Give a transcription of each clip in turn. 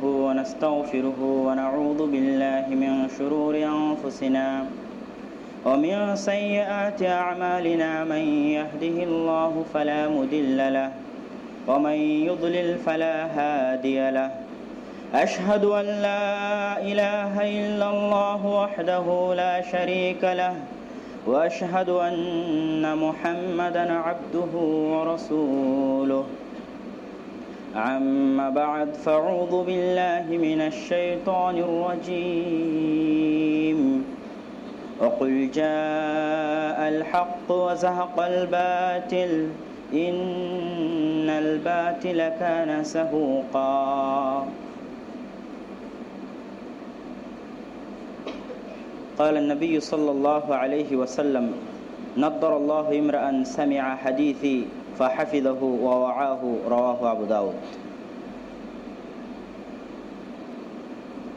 ونستغفره ونعوذ بالله من شرور أنفسنا ومن سيئات أعمالنا من يهده الله فلا مضل له ومن يضلل فلا هادي له أشهد أن لا إله إلا الله وحده لا شريك له وأشهد أن محمدا عبده ورسوله أما بعد فأعوذ بالله من الشيطان الرجيم وقل جاء الحق وزهق الباطل إن الباطل كان زهوقا قال النبي صلى الله عليه وسلم نضر الله امرأ سمع حديثي فحفظه ووعاه رواه আবু দাউদ।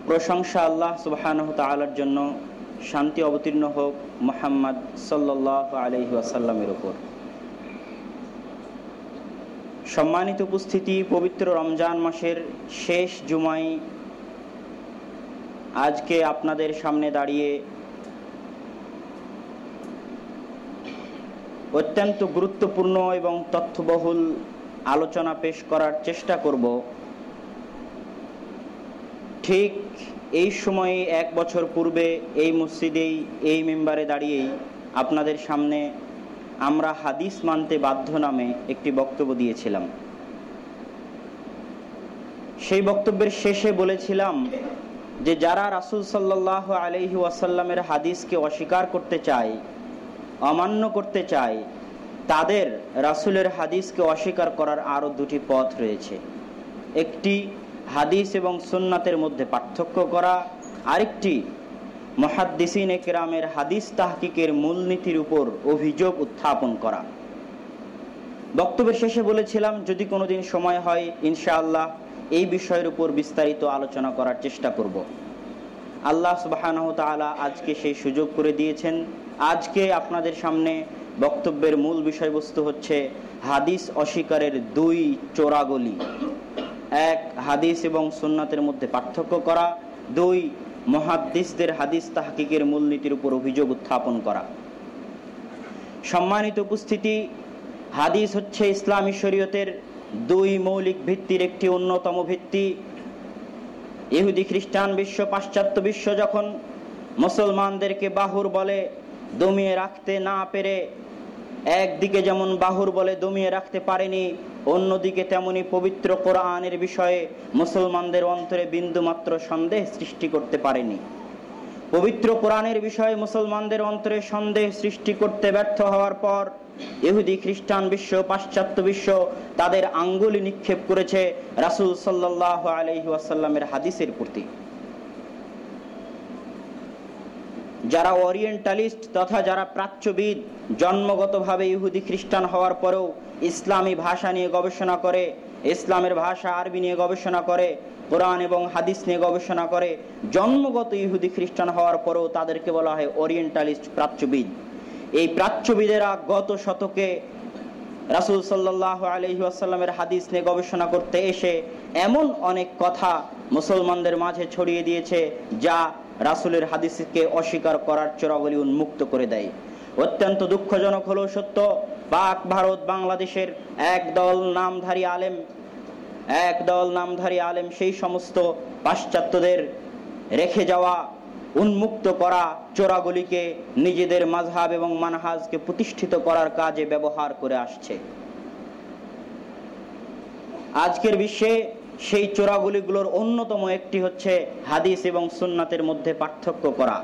প্রশংসা আল্লাহ সুবহানাহু ওয়া তাআলার জন্য, শান্তি অবতীর্ণ হোক মুহাম্মদ সাল্লাল্লাহু আলাইহি ওয়াসাল্লামের উপর। সম্মানিত উপস্থিতি, পবিত্র রমজান মাসের শেষ জুমায় আজকে আপনাদের সামনে দাঁড়িয়ে অত্যন্ত গুরুত্বপূর্ণ এবং তথ্যবহুল আলোচনা পেশ করার চেষ্টা করব। ঠিক এই সময়ে 1 বছর পূর্বে এই মসজিদেই, এই মেম্বারে দাঁড়িয়েই আপনাদের সামনে আমরা হাদিস মানতে বাধ্য নামে একটি বক্তব্য দিয়েছিলাম। সেই বক্তব্যের শেষে বলেছিলাম যে যারা রাসূল সাল্লাল্লাহু আলাইহি ওয়াসাল্লামের হাদিসকে অস্বীকার করতে চায়, অমান্য করতে চায়, তাদের রাসূলের হাদিসকে অস্বীকার করার আরও 2টি পথ রয়েছে। একটি হাদিস এবং সুন্নাতের মধ্যে পার্থক্য করা, আরেকটি মুহাদ্দিসিনে কেরামের হাদিস তাহকিকের মূলনীতির উপর অভিযোগ উত্থাপন করা। বক্তব্যের শেষে বলেছিলাম যদি কোনোদিন সময় হয় ইনশাআল্লাহ এই বিষয়ের উপর বিস্তারিত আলোচনা করার চেষ্টা করব। আল্লাহ সুবহানাহু ওয়া তাআলা আজকে সেই সুযোগ করে দিয়েছেন। আজকে আপনাদের সামনে বক্তব্যের মূল বিষয়বস্তু হচ্ছে হাদিস অস্বীকারের 2 চোরাগলি। 1, হাদিস এবং সুন্নাতের মধ্যে পার্থক্য করা। 2, মুহাদ্দিসদের হাদিস তাহকিকের মূলনীতির উপর অভিযোগ উত্থাপন করা। সম্মানিত উপস্থিতি, হাদিস হচ্ছে ইসলামী শরীয়তের 2 মৌলিক ভিত্তির একটি অন্যতম ভিত্তি। ইহুদি খ্রিস্টান বিশ্ব, পাশ্চাত্য বিশ্ব যখন মুসলমানদেরকে বাহুর বলে দমিয়ে রাখতে না পেরে, একদিকে যেমন বাহুর বলে দমিয়ে রাখতে পারেনি, অন্যদিকে তেমনি পবিত্র কোরআনের বিষয়ে মুসলমানদের অন্তরে বিন্দুমাত্র সন্দেহ সৃষ্টি করতে পারেনি। পবিত্র কোরআনের বিষয়ে মুসলমানদের অন্তরে সন্দেহ সৃষ্টি করতে ব্যর্থ হওয়ার পর ইহুদি খ্রিস্টান বিশ্ব, পাশ্চাত্য বিশ্ব তাদের আঙ্গুলি নিক্ষেপ করেছে রাসূল সাল্লাল্লাহু আলাইহি ওয়াসাল্লামের হাদিসের প্রতি। যারা ওরিয়েন্টালিস্ট তথা যারা প্রাচ্যবিদ, জন্মগতভাবে ইহুদি খ্রিস্টান হওয়ার পরেও ইসলামী ভাষা নিয়ে গবেষণা করে, ইসলামের ভাষা আরবি নিয়ে গবেষণা করে, কোরআন এবং হাদিস নিয়ে গবেষণা করে, জন্মগত ইহুদি খ্রিস্টান হওয়ার পরেও তাদেরকে বলা হয় ওরিয়েন্টালিস্ট, প্রাচ্যবিদ। এই প্রাচ্যবিদেরা গত শতকে রাসূল সাল্লাল্লাহু আলাইহি ওয়াসাল্লামের হাদিস নিয়ে গবেষণা করতে এসে এমন অনেক কথা মুসলমানদের মাঝে ছড়িয়ে দিয়েছে যা রাসূলের হাদিসকে অস্বীকার করার চোরাগলি উন্মুক্ত করে দেয়। অত্যন্ত দুঃখজনক হলো সত্য, পাক ভারত বাংলাদেশের একদল নামধারী আলেম সেই সমস্ত পাশ্চাত্যদের রেখে যাওয়া, উন্মুক্ত করা চোরাগলিকে নিজেদের মাযহাব এবং মানহাজকে প্রতিষ্ঠিত করার কাজে ব্যবহার করে আসছে। আজকের বিশ্বে সেই চোরাগলিগুলোর অন্যতম একটি হচ্ছে হাদিস এবং সুন্নাতের মধ্যে পার্থক্য করা।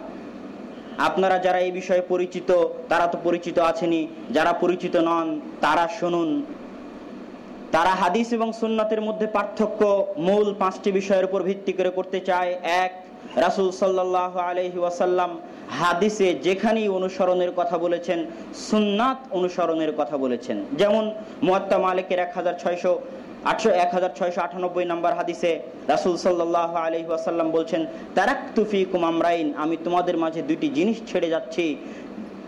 আপনারা যারা এই বিষয়ে পরিচিত তারা তো পরিচিত আছেনই, যারা পরিচিত নন তারা শুনুন। তারা হাদিস এবং সুন্নাতের মধ্যে পার্থক্য মূল 5টি বিষয়ের উপর ভিত্তি করে করতে চায়। 1, রাসূল সাল্লাল্লাহু আলাইহি ওয়াসাল্লাম হাদিসে যেখানেই অনুসরণের কথা বলেছেন, সুন্নাত অনুসরণের কথা বলেছেন। যেমন মুয়াত্তা মালিকের 1698 নম্বর হাদিসে রাসূল সাল্লাল্লাহু আলাইহি ওয়াসাল্লাম বলছেন, তারাকতু ফীকুম আমরাইন, আমি তোমাদের মাঝে 2টি জিনিস ছেড়ে যাচ্ছি,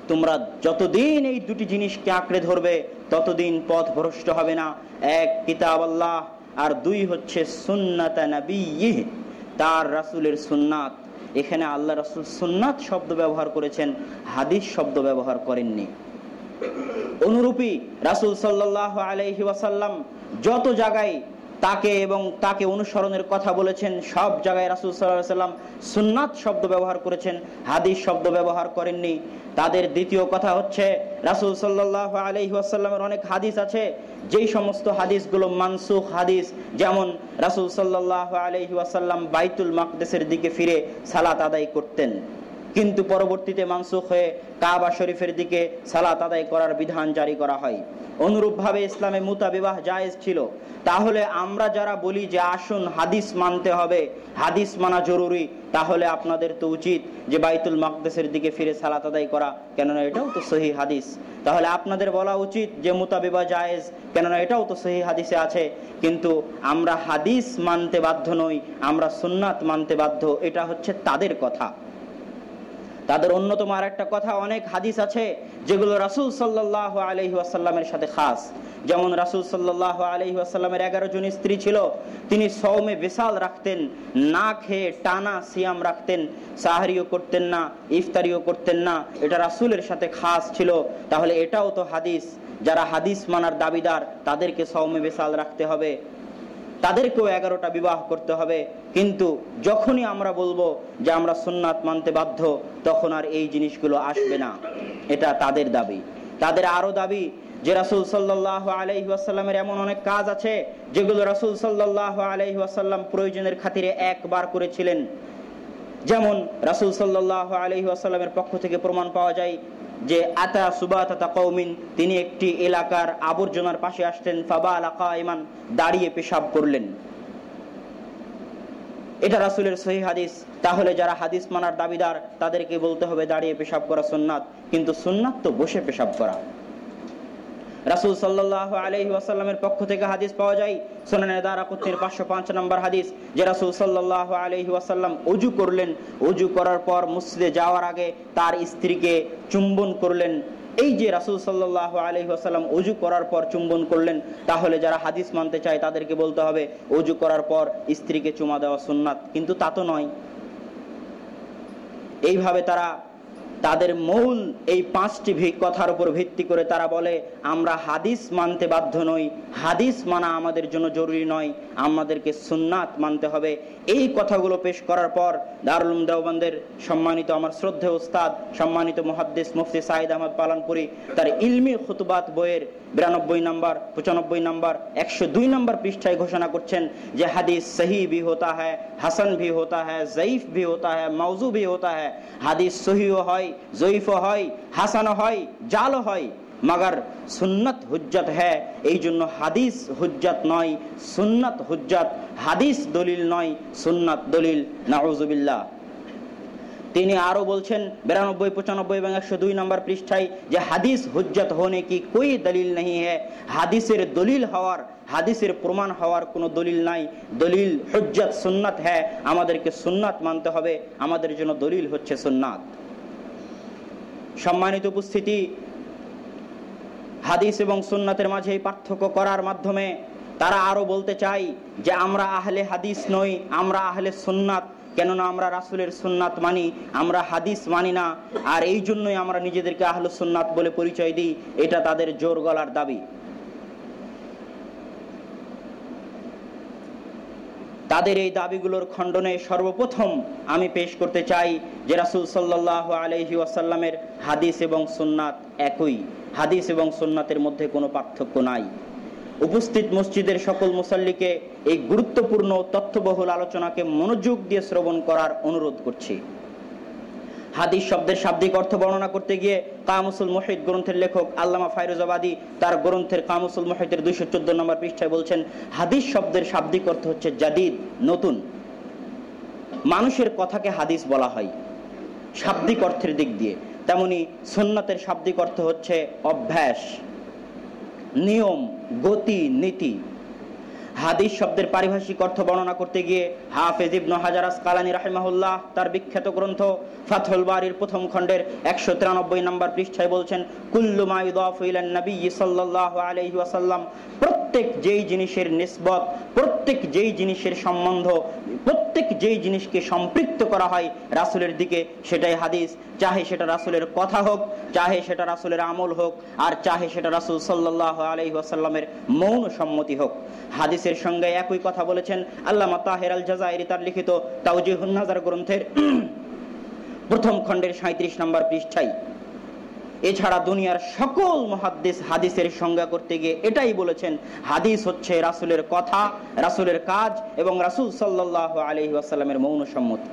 তোমরা যতদিন এই 2টি জিনিসকে আঁকড়ে ধরবে ততদিন পথ ভ্রষ্ট হবে না। 1, কিতাব আল্লাহ আর 2 হচ্ছে সুন্নাত নবিয়্যিহ, তার রাসূলের সুন্নাত। এখানে আল্লাহ রাসূল সুন্নাত শব্দ ব্যবহার করেছেন, হাদিস শব্দ ব্যবহার করেননি। অনুরূপী রাসূল সাল্লাল্লাহু আলাইহি ওয়াসাল্লাম যত জায়গায় তাকে এবং তাকে অনুসরণের কথা বলেছেন, সব জায়গায় রাসূল সাল্লাল্লাহু আলাইহি ওয়াসাল্লাম সুন্নাত শব্দ ব্যবহার করেছেন, হাদিস শব্দ ব্যবহার করেননি। তাদের দ্বিতীয় কথা হচ্ছে রাসূল সাল্লাল্লাহু আলাইহি ওয়াসাল্লামের অনেক হাদিস আছে যেই সমস্ত হাদিসগুলো মানসুখ হাদিস, যেমন রাসূল সাল্লাল্লাহু আলাইহি ওয়াসাল্লাম বাইতুল মাকদিসের দিকে ফিরে সালাত আদায় করতেন, কিন্তু পরবর্তীতে মানসুখ হয়ে কাবা শরীফের দিকে সালাত আদায় করার বিধান জারি করা হয়। অনুরূপভাবে ইসলামে মুতাবিবাহ জায়েজ ছিল। তাহলে আমরা যারা বলি যে আসুন হাদিস মানতে হবে, হাদিস মানা জরুরি, তাহলে আপনাদের তো উচিত যে বাইতুল মাকদিসের দিকে ফিরে সালাত আদায় করা, কেননা এটাও তো সহিহ হাদিস। তাহলে আপনাদের বলা উচিত যে মুতাবিবাহ জায়েজ, কেননা এটাও তো সহিহ হাদিসে আছে। কিন্তু আমরা হাদিস মানতে বাধ্য নই, আমরা সুন্নাত মানতে বাধ্য। এটা হচ্ছে তাদের কথা। তাদের অন্যতম আর একটা কথা, অনেক হাদিস আছে যেগুলো রাসূল সাল্লাল্লাহু আলাইহি ওয়াসাল্লামের সাথে খাস। যেমন রাসূল সাল্লাল্লাহু আলাইহি ওয়াসাল্লামের 11 জন স্ত্রী ছিল, তিনি সওমে বিসাল রাখতেন, না খেয়ে টানা সিয়াম রাখতেন, সাহরিও করতেন না, ইফতারিও করতেন না, এটা রাসূলের সাথে খাস ছিল। তাহলে এটাও তো হাদিস। যারা হাদিস মানার দাবিদার তাদেরকে সওমে বিসাল রাখতে হবে, তাদেরকেও 11টা বিবাহ করতে হবে। কিন্তু যখনই আমরা বলবো যে আমরা সুন্নাত মানতে বাধ্য, তখন আর এই জিনিসগুলো আসবে না। এটা তাদের দাবি। তাদের আরো দাবি যে রাসূল সাল্লাল্লাহু আলাইহি ওয়াসাল্লামের এমন অনেক কাজ আছে যেগুলো রাসূল সাল্লাল্লাহু আলাইহি ওয়াসাল্লাম প্রয়োজনের খাতিরে একবার করেছিলেন। যেমন রাসূল সাল্লাল্লাহু আলাইহি ওয়াসাল্লামের পক্ষ থেকে প্রমাণ পাওয়া যায় যে আতা সুবাতাতা কওমিন, তিনি একটি এলাকার আবর্জনার পাশে আসতেন, ফাবালা কাইমান, দাঁড়িয়ে পেশাব করলেন। এটা রাসূলের সহিহ হাদিস। তাহলে যারা হাদিস মানার দাবিদার তাদেরকে বলতে হবে দাঁড়িয়ে পেশাব করা সুন্নাত, কিন্তু সুন্নাত তো বসে পেশাব করা। রাসূল সাল্লাল্লাহু আলাইহি ওয়াসাল্লামের পক্ষ থেকে হাদিস পাওয়া যায় সুনানে দারাকুতনির 505 নম্বর হাদিস, যে রাসূল সাল্লাল্লাহু আলাইহি ওয়াসাল্লাম ওযু করলেন, ওযু করার পর মসজিদে যাওয়ার আগে তার স্ত্রীকে চুম্বন করলেন। এই যে রাসূল সাল্লাল্লাহু আলাইহি ওয়াসাল্লাম ওযু করার পর চুম্বন করলেন, তাহলে যারা হাদিস মানতে চায় তাদেরকে বলতে হবে ওযু করার পর স্ত্রীকে চুমা দেওয়া সুন্নাত, কিন্তু তা তো নয়। এইভাবে তারা তাদের মূল এই 5টি কথার উপর ভিত্তি করে তারা বলে আমরা হাদিস মানতে বাধ্য নই, হাদিস মানা আমাদের জন্য জরুরি নয়, আমাদেরকে সুন্নাত মানতে হবে। এই কথাগুলো পেশ করার পর দারুল উলুম দেওবন্দের সম্মানিত আমার শ্রদ্ধেয় উস্তাদ সম্মানিত মুহাদ্দিস মুফতি সাঈদ আহমদ পালানপুরি তার ইলমি খুতবাত বইয়ের 92 নম্বর, 95 নম্বর, 102 নম্বর পৃষ্ঠায় ঘোষণা করছেন যে হাদিস সহি ভি হোতা হ্যায়, হাসান ভি হোতা হ্যায়, জয়ীফ ভি হোতা হ্যায়, মাউজু ভি হোতা হ্যায়। হাদিস সহিও হয়, জয়ীফও হয়, হাসানও হয়, জালও হয়, মগর সুন্নত হুজ্জত হ্যায়। এই জন্য হাদিস হুজ্জত নয়, সুন্নত হুজ্জত। হাদিস দলিল নয়, সুন্নত দলিল। নাউজুবিল্লাহ। তিনি আরো বলছেন 92, 95 এবং 102 নম্বর পৃষ্ঠায় যে হাদিস হুজ্জত হোনে কি কোই দলিল नहीं है, হাদিসের দলিল হওয়ার, হাদিসের প্রমাণ হওয়ার কোনো দলিল নাই। দলিল হুজ্জত সুন্নাত হ্যায়, আমাদেরকে সুন্নাত মানতে হবে, আমাদের জন্য দলিল হচ্ছে সুন্নাত। সম্মানিত উপস্থিতি, হাদিস এবং সুন্নাতের মাঝে এই পার্থক্য করার মাধ্যমে তারা আরো বলতে চায় যে আমরা আহলে হাদিস নই, আমরা আহলে সুন্নাত। কেননা আমরা রাসূলের সুন্নাত মানি, আমরা হাদিস মানি না, আর এই জন্যই আমরা নিজেদেরকে আহলুস সুন্নাত বলে পরিচয় দিই। এটা তাদের জোর গলার দাবি। তাদের এই দাবিগুলোর খণ্ডনে সর্বপ্রথম আমি পেশ করতে চাই যে রাসূল সাল্লাল্লাহু আলাইহি ওয়াসাল্লামের হাদিস এবং সুন্নাত একই। হাদিস এবং সুন্নাতের মধ্যে কোনো পার্থক্য নাই। উপস্থিত মসজিদের সকল মুসাল্লিকে এই গুরুত্বপূর্ণ তথ্যবহুল আলোচনাকে মনোযোগ দিয়ে শ্রবণ করার অনুরোধ করছি। হাদিস শব্দের শাব্দিক অর্থ বর্ণনা করতে গিয়ে কামুসুল মুহিত গ্রন্থের লেখক আল্লামা ফায়রুজাবাদী তার গ্রন্থের কামুসুল মুহিতের 214 নম্বর পৃষ্ঠায় বলছেন, হাদিস শব্দের শাব্দিক অর্থ হচ্ছে জাদিদ, নতুন। মানুষের কথাকে হাদিস বলা হয় শাব্দিক অর্থের দিক দিয়ে, তেমনি সুন্নাতের শাব্দিক অর্থ হচ্ছে অভ্যাস, নিয়ম, গতি, নীতি। হাদিস শব্দের পারিভাষিক অর্থ বর্ণনা করতে গিয়ে হাফেজ ইবনে হাজার আসকালানী রাহিমাহুল্লাহ তার বিখ্যাত গ্রন্থ ফাথহুল বারির প্রথম খণ্ডের 193 নম্বর পৃষ্ঠায় বলছেন, কুল্লু মা ইউদাফু ইলান নবী সাল্লাল্লাহু আলাইহি ওয়াসাল্লাম, প্রত্যেক যেই জিনিসের নিসবত, প্রত্যেক যেই জিনিসের সম্বন্ধ, প্রত্যেক যেই জিনিসকে সম্পৃক্ত করা হয় রাসূলের দিকে সেটাই হাদিস। চাহে সেটা রাসূলের কথা হোক, চাহে সেটা রাসূলের আমল হোক, আর চাহে সেটা রাসূল সাল্লাল্লাহু আলাইহি ওয়াসাল্লামের মৌন সম্মতি হোক। হাদিসের সঙ্গে একই কথা বলেছেন আল্লামা তাহের আল জাযাইরি তার লিখিত তাওজীহুন নাজার গ্রন্থের প্রথম খণ্ডের 37 নম্বর পৃষ্ঠায়। এছাড়া দুনিয়ার সকল মুহাদ্দিস হাদিসের সংজ্ঞা করতে গিয়ে এটাই বলেছেন, হাদিস হচ্ছে রাসূলের কথা, রাসূলের কাজ এবং রাসূল সাল্লাল্লাহু আলাইহি ওয়াসাল্লামের মৌন সম্মতি।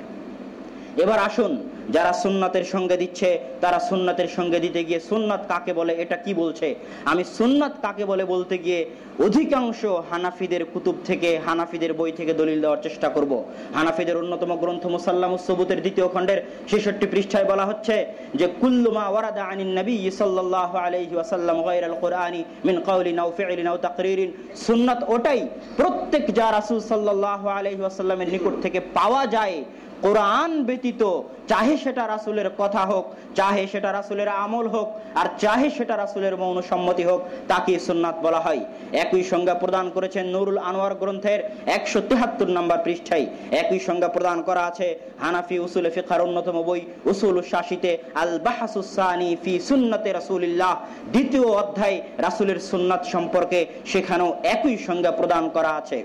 এবার আসুন, যারা সুন্নাতের সঙ্গে দিচ্ছে তারা সুন্নাতের সঙ্গে দিতে গিয়ে সুন্নাত কাকে বলে এটা কি বলছে। আমি সুন্নাত কাকে বলে বলতে গিয়ে অধিকাংশ হানাফিদের কুতুব থেকে, হানাফিদের বই থেকে দলিল দেওয়ার চেষ্টা করব। হানাফিদের অন্যতম গ্রন্থ মুসাল্লামুস সুবুতের 2য় খণ্ডের 66 পৃষ্ঠায় বলা হচ্ছে যে কুল্লু মা ওয়ারাদা আনিন নবী সাল্লাল্লাহু আলাইহি ওয়াসাল্লাম গায়রাল কুরআনি মিন কাওলিন আও ফি'লিন আও তাকরীরিন। সুন্নাত ওটাই প্রত্যেক যা রাসূল সাল্লাল্লাহু আলাইহি ওয়াসাল্লামের নিকট থেকে পাওয়া যায় কোরআন ব্যতীত, চাহে সেটা রাসূলের কথা হোক, চাহে সেটা রাসূলের আমল হোক, আর চাহে সেটা রাসূলের মৌন সম্মতি হোক, তাকে সুন্নাত বলা হয়। একই সংজ্ঞা প্রদান করেছেন নুরুল আনোয়ার গ্রন্থের 173 নম্বর পৃষ্ঠায়। একই সংজ্ঞা প্রদান করা আছে হানাফি উসুলে ফিকহের অন্যতম বই উসুলুশ শাশিতে আল বাহসুস সানি ফি সুন্নতে রাসূলিল্লাহ 2য় অধ্যায় রাসূলের সুন্নাত সম্পর্কে, সেখানেও একই সংজ্ঞা প্রদান করা আছে।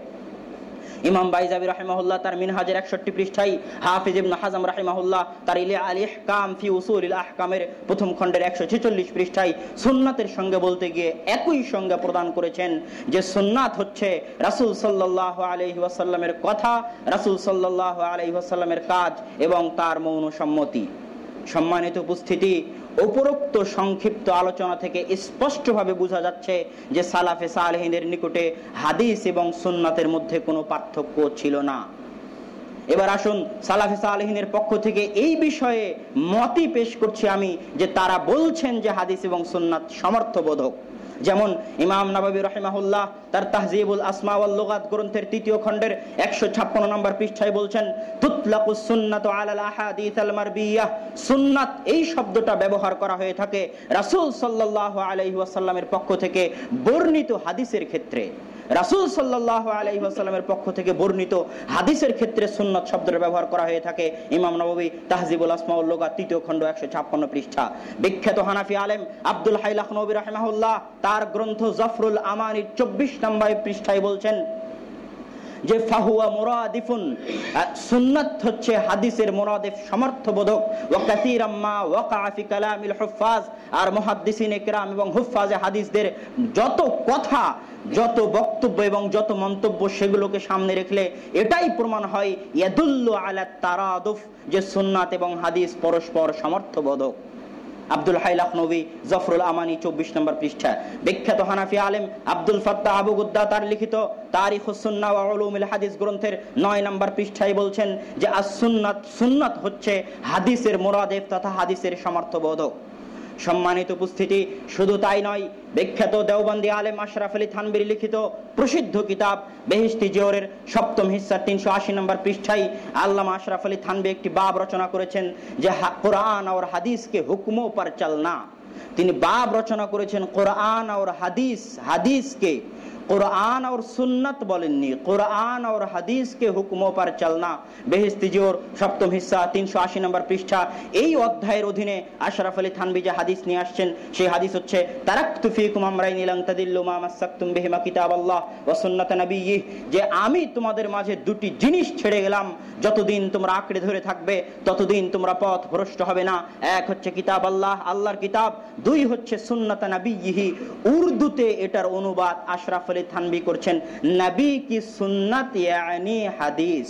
ইমাম বাইজাবি রাহিমাহুল্লাহ তার মিনহাজের 61 পৃষ্ঠায়, হাফিজ ইবনে হাজম রাহিমাহুল্লাহ তার আল ইহকাম ফি উসুলিল আহকামের প্রথম খণ্ডের 146 পৃষ্ঠায় সুন্নাতের সঙ্গে বলতে গিয়ে একই সংজ্ঞা প্রদান করেছেন যে সুন্নাত হচ্ছে রাসূল সাল্লাল্লাহু আলাইহি ওয়াসাল্লামের কথা, রাসূল সাল্লাল্লাহু আলাইহি ওয়াসাল্লামের কাজ এবং তার মৌন সম্মতি। সম্মানিত উপস্থিতি, উপরোক্ত সংক্ষিপ্ত আলোচনা থেকে স্পষ্টভাবে বোঝা যাচ্ছে যে সালাফে সালেহিনের নিকটে হাদিস এবং সুন্নাতের মধ্যে কোনো পার্থক্য ছিল না। এবার আসুন, সালাফে সালেহিনের পক্ষ থেকে এই বিষয়ে মতই পেশ করছি আমি যে তারা বলছেন যে হাদিস এবং সুন্নাত সমর্থবোধক। যেমন ইমাম নাবাবী রাহিমাহুল্লাহ তার তাহজিবুল আসমা ওয়াল লুগাত গ্রন্থের 3য় খণ্ডের 156 নম্বর পৃষ্ঠায় বলছেন, তুতলাকুস সুন্নাতু আলাল আহাদিস আল মারবিয়াহ। সুন্নাত এই শব্দটা ব্যবহার করা হয়ে থাকে রাসূল সাল্লাল্লাহু আলাইহি ওয়াসাল্লামের পক্ষ থেকে বর্ণিত হাদিসের ক্ষেত্রে। রাসূল সাল্লাল্লাহু আলাইহি ওয়াসাল্লামের পক্ষ থেকে বর্ণিত হাদিসের ক্ষেত্রে সুন্নাত শব্দের ব্যবহার করা হয়ে থাকে। ইমাম নববী তাহজিবুল আসমা ওয়াল লুগাত 3য় খণ্ড 156 পৃষ্ঠা। বিখ্যাত হানাফি আলেম আব্দুল হাই লাখনবী রাহিমাহুল্লাহ তার গ্রন্থ জাফরুল আমানির 24 নম্বর পৃষ্ঠায় বলছেন যে ফাহুয়া মুরাদিফুন, সুন্নাত হচ্ছে হাদিসের মুরাদিফ, সমর্থবোধক। ওয়া কাসীরাম মা ওয়াকা ফি কালামিল হুফাজ, আর মুহাদ্দিসিনে কিরাম এবং হুফাজে হাদিসদের যত কথা, যত বক্তব্য এবং যত মন্তব্য সেগুলোকে সামনে রেখলে এটাই প্রমাণ হয় ইয়াদুল্লু আলা তারাদুফ, যে সুন্নাত এবং হাদিস পরস্পর সমর্থবোধক। আব্দুল হাই লাখনবী জাফরুল আমানি 24 নম্বর পৃষ্ঠা। বিখ্যাত হানাফি আলেম আব্দুল ফাত্তাহ আবু গুদ্দা তার লিখিত তারিখুস সুন্নাহ ওয়া উলুমুল হাদিস গ্রন্থের 9 নম্বর পৃষ্ঠায় বলছেন যে সুন্নাত, সুন্নাত হচ্ছে হাদিসের মুরাদিফ তথা হাদিসের সমর্থবোধক। সম্মানিত উপস্থিতি, শুধু তাই নয়, বিখ্যাত দেওবন্দি আলেম আশরাফ আলী থানবীর লিখিত প্রসিদ্ধ কিতাব বেহেশতি জিওরের 7ম হিস্সার 380 নম্বর পৃষ্ঠায় আল্লামা আশরাফ আলী থানবী একটি বাব রচনা করেছেন যে কোরআন আর হাদিস কে হুকমোं पर चलना। তিনি বাব রচনা করেছেন কোরআন আর হাদিস, হাদিসকে কোরআন আর সুন্নাত বলেননি, কোরআন আর হাদিসকে হুকমোं पर चलना। বেহেশতি জিওর 7ম হিস্সা 380 নম্বর পৃষ্ঠা। এই অধ্যায়ের অধীনে আশরাফ আলী থানবী যে হাদিস নিয়ে আসছেন সেই হাদিস হচ্ছে তারাকতু ফিকুম আমরাইন লান তাদিল্লু মা মাসাকতুম বিহিমা কিতাবাল্লাহ ওয়া সুন্নাত নবিয়্যিহ, যে আমি তোমাদের মাঝে দুটি জিনিস ছেড়ে গেলাম, যতদিন তোমরা আঁকড়ে ধরে থাকবে ততদিন তোমরা পথ ভ্রষ্ট হবে না। এক হচ্ছে কিতাব আল্লাহ, আল্লাহর কিতাব, 2 হচ্ছে সুন্নাত নবিয়্যিহি। উর্দুতে এটার অনুবাদ আশরাফ আলী থানবী করছেন নবী কি সুন্নাত ইয়ানি হাদিস,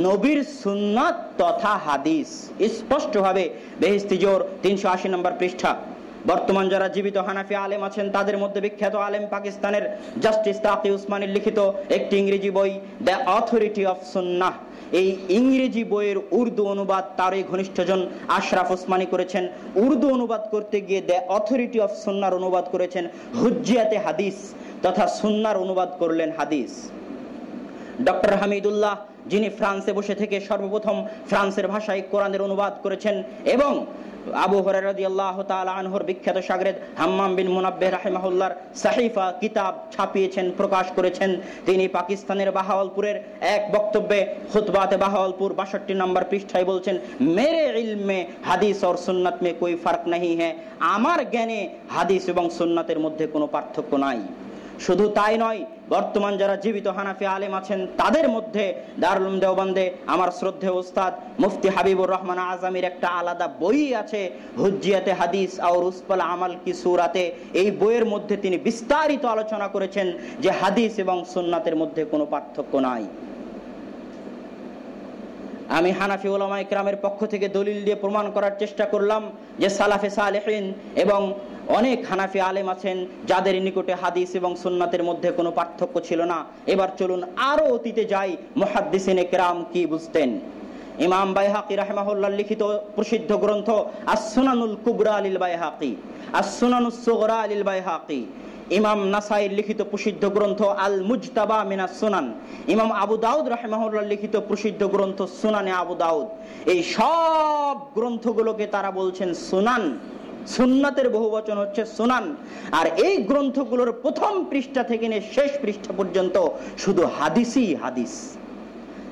নবীর সুন্নাত তথা হাদিস। স্পষ্টভাবে বেহেশতি জিওর 380 নম্বর পৃষ্ঠা। বর্তমান যারা জীবিত হানাফি আলেম আছেন তাদের মধ্যে বিখ্যাত আলেম পাকিস্তানের জাস্টিস তাকি উসমানীর লিখিত একটি ইংরেজি বই দ্য অথরিটি অফ সুন্নাহ, এই ইংরেজি বইয়ের উর্দু অনুবাদ তারই ঘনিষ্ঠজন আশরাফ উসমানী করেছেন। উর্দু অনুবাদ করতে গিয়ে দ্য অথরিটি অফ সুন্নাহর অনুবাদ করেছেন হুজ্জিয়াতে হাদিস তথা সুন্নাহর অনুবাদ করলেন হাদিস। ডক্টর হামিদুল্লাহ যিনি ফ্রান্সে বসে থেকে সর্বপ্রথম ফ্রান্সের ভাষায় কোরআনের অনুবাদ করেছেন এবং আবু হুরায়রা রাদিয়াল্লাহু তাআলা আনহুর বিখ্যাত শাগরেদ হাম্মাম বিন মুনাব্বিহ রাহিমাহুল্লাহর সাহিফা কিতাব ছাপিয়েছেন, প্রকাশ করেছেন। তিনি পাকিস্তানের বাহাওয়ালপুরের এক বক্তব্যে খুতবাতে বাহাওয়ালপুর 62 নম্বর পৃষ্ঠায় বলছেন, মেরে ইলমে হাদিস और সুন্নাত में कोई फर्क नहीं है। আমার জ্ঞানে হাদিস এবং সুন্নাতের মধ্যে কোনো পার্থক্য নাই। শুধু তাই নয়, বর্তমান যারা জীবিত হানাফি আলেম আছেন তাদের মধ্যে দারুল উলুম দেওবন্দে আমার শ্রদ্ধেয় উস্তাদ মুফতি হাবিবুর রহমান আজামির একটা আলাদা বই আছে, হুজ্জিয়াতে হাদিস আর উসপাল আমাল কি সূরাতে। এই বইয়ের মধ্যে তিনি বিস্তারিত আলোচনা করেছেন যে হাদিস এবং সুন্নাতের মধ্যে কোনো পার্থক্য নাই। আমি হানাফি উলামায়ে কেরামের পক্ষ থেকে দলিল দিয়ে প্রমাণ করার চেষ্টা করলাম যে সালাফে সালেহিন এবং অনেক হানাফি আলেম আছেন যাদের নিকটে হাদিস এবং সুন্নাতের মধ্যে কোনো পার্থক্য ছিল না। এবার চলুন আরো অতীতে যাই, মুহাদ্দিসিনে কেরাম কি বুঝতেন। ইমাম বাইহাকি রাহিমাহুল্লাহ লিখিত প্রসিদ্ধ গ্রন্থ আস-সুনানুল কুবরা লিল বাইহাকি, আস-সুনানুস সুগরা লিল বাইহাকি, ইমাম নাসাইর লিখিত প্রসিদ্ধ গ্রন্থ আল মুজতাবা মিনাস সুনান, ইমাম আবু দাউদ রাহিমাহুল্লাহ লিখিত প্রসিদ্ধ গ্রন্থ সুনানে আবু দাউদ, এই সব গ্রন্থগুলোকে তারা বলছেন সুনান। সুন্নাতের বহুবচন হচ্ছে সুনান। আর এই গ্রন্থগুলোর প্রথম পৃষ্ঠা থেকে নিয়ে শেষ পৃষ্ঠা পর্যন্ত শুধু হাদিসই হাদিস।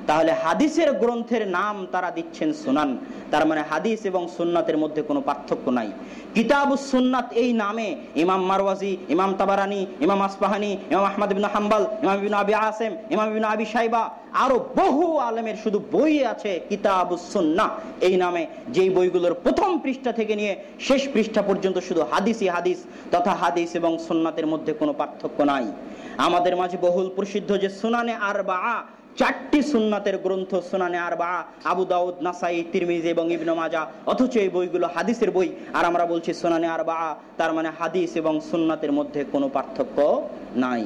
তাহলে হাদিসের গ্রন্থের নাম তারা দিচ্ছেন সুনান, তার মানে হাদিস এবং সুন্নাতের মধ্যে কোনো পার্থক্য নাই। কিতাবুস সুন্নাত এই নামে ইমাম মারওয়াজি, ইমাম তাবারানি, ইমাম আসবাহানি, ইমাম আহমদ ইবনে হাম্বল, ইমাম ইবনে আবি আসিম, ইমাম ইবনে আবি শাইবা, আরো বহু আলেমের শুধু বই আছে কিতাবুস সুন্নাহ এই নামে, যেই বইগুলোর প্রথম পৃষ্ঠা থেকে নিয়ে শেষ পৃষ্ঠা পর্যন্ত শুধু হাদিসই হাদিস, তথা হাদিস এবং সুন্নাতের মধ্যে কোনো পার্থক্য নাই। আমাদের মাঝে বহুল প্রসিদ্ধ যে সুনানে আরবা, 4টি সুন্নাতের গ্রন্থ, সুনানে আরবা, আবু দাউদ, নাসাই, তিরমিজি এবং ইবনে মাজাহ, অথচ এই বইগুলো হাদিসের বই। আর আমরা বলছি সুনানে আরবা, তার মানে হাদিস এবং সুন্নাতের মধ্যে কোনো পার্থক্য নাই।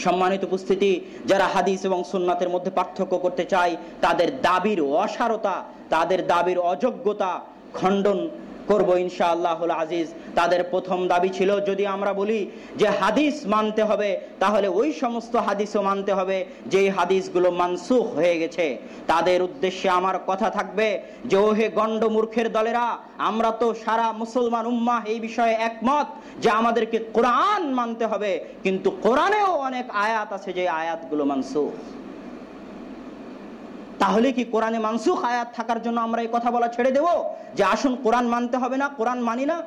সম্মানিত উপস্থিতি, যারা হাদিস এবং সুন্নাতের মধ্যে পার্থক্য করতে চায় তাদের দাবির অসারতা, তাদের দাবির অযোগ্যতা খণ্ডন করব ইনশাআল্লাহুল আজিজ। তাদের প্রথম দাবি ছিল, যদি আমরা বলি যে হাদিস মানতে হবে, তাহলে ওই সমস্ত হাদিসও মানতে হবে যে হাদিসগুলো মানসুখ হয়ে গেছে। তাদের উদ্দেশ্যে আমার কথা থাকবে যে ওহে গণ্ড মূর্খের দলেরা, আমরা তো সারা মুসলমান উম্মাহ এই বিষয়ে একমত যে আমাদেরকে কোরআন মানতে হবে, কিন্তু কোরআনেও অনেক আয়াত আছে যে আয়াতগুলো মানসুখ। তাহলে কি কোরআনে মানসুখ আয়াত থাকার জন্য আমরা এই কথা বলা ছেড়ে দেব যে আসুন কোরআন মানতে হবে না, কোরআন মানি না?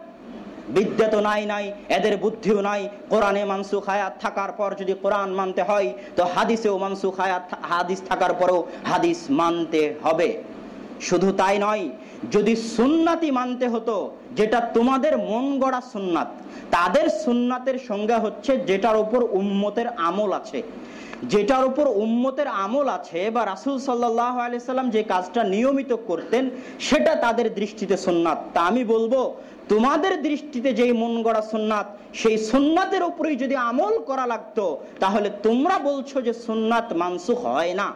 বিদ্যা তো নাই, এদের বুদ্ধিও নাই। কোরআনে মানসুখ আয়াত থাকার পর যদি কোরআন মানতে হয় তো হাদিসেও মানসুখ আয়াত, হাদিস থাকার পরেও হাদিস মানতে হবে। শুধু তাই নয়, যদি সুন্নাতি মানতে হতো, যেটা তোমাদের মন গড়া সুন্নাত, তাদের সুন্নাতের সংজ্ঞা হচ্ছে যেটার উপর উম্মতের আমল আছে, যেটার উপর উম্মতের আমল আছে বা রাসূল সাল্লাল্লাহু আলাইহি সাল্লাম যে কাজটা নিয়মিত করতেন সেটা তাদের দৃষ্টিতে সুন্নাত। তা আমি বলবো, তোমাদের দৃষ্টিতে যেই মন গড়া সুন্নাত, সেই সুন্নাতের উপরেই যদি আমল করা লাগতো, তাহলে তোমরা বলছো যে সুন্নাত মানসুখ হয় না।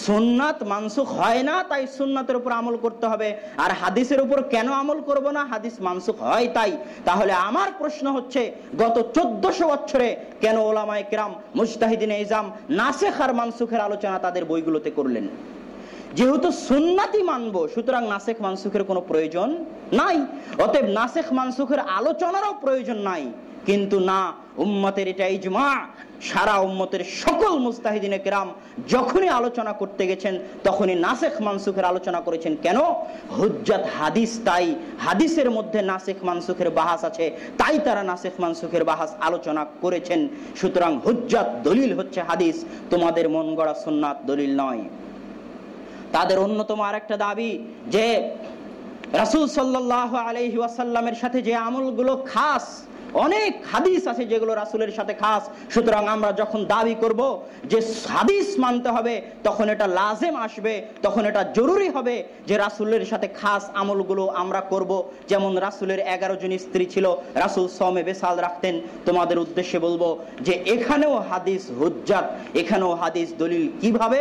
সুন্নাত মানসুখ হয় না, তাই সুন্নাতের উপর আমল করতে হবে। আর হাদিসের উপর কেন আমল করব না? হাদিস মানসুখ হয় তাই। তাহলে আমার প্রশ্ন হচ্ছে, গত 1400 বছরে কেন ওলামায়ে কেরাম, মুজতাহিদিনে ইজাম নাসেখ আর মানসুখের আলোচনা তাদের বইগুলোতে করলেন? যেহেতু সুন্নাতই মানবো, সুতরাং নাসেখ মানসুখের কোনো প্রয়োজন নাই। অতএব নাসেখ মানসুখের আলোচনারও প্রয়োজন নাই। কিন্তু না, উম্মতের এটা ইজমা, সারা উম্মতের সকল মুজতাহিদিনে কেরাম যখনই আলোচনা করতে গেছেন তখনই নাসেখ মানসুখের আলোচনা করেছেন। কেন? হুজ্জাত হাদিস, তাই হাদিসের মধ্যে নাসেখ মানসুখের বাহাস আছে, তাই তারা নাসেখ মানসুখের বাহাস আলোচনা করেছেন। সুতরাং হুজ্জাত দলিল হচ্ছে হাদিস, তোমাদের মন গড়া সুন্নাত দলিল নয়। তাদের অন্যতম আরেকটা দাবি যে রাসূল সাল্লাল্লাহু আলাইহি ওয়াসাল্লামের সাথে যে আমলগুলো খাস, অনেক হাদিস আছে যেগুলো রাসূলের সাথে খাস। সুতরাং আমরা যখন দাবি করব যে হাদিস মানতে হবে, তখন এটা লাজেম আসবে, তখন এটা জরুরি হবে যে রাসূলের সাথে খাস আমলগুলো আমরা করব। যেমন রাসূলের 11 জন স্ত্রী ছিল, রাসূল সওমে বেসাল রাখতেন। তোমাদের উদ্দেশ্যে বলবো যে এখানেও হাদিস হুজ্জাত, এখানেও হাদিস দলিল। কিভাবে?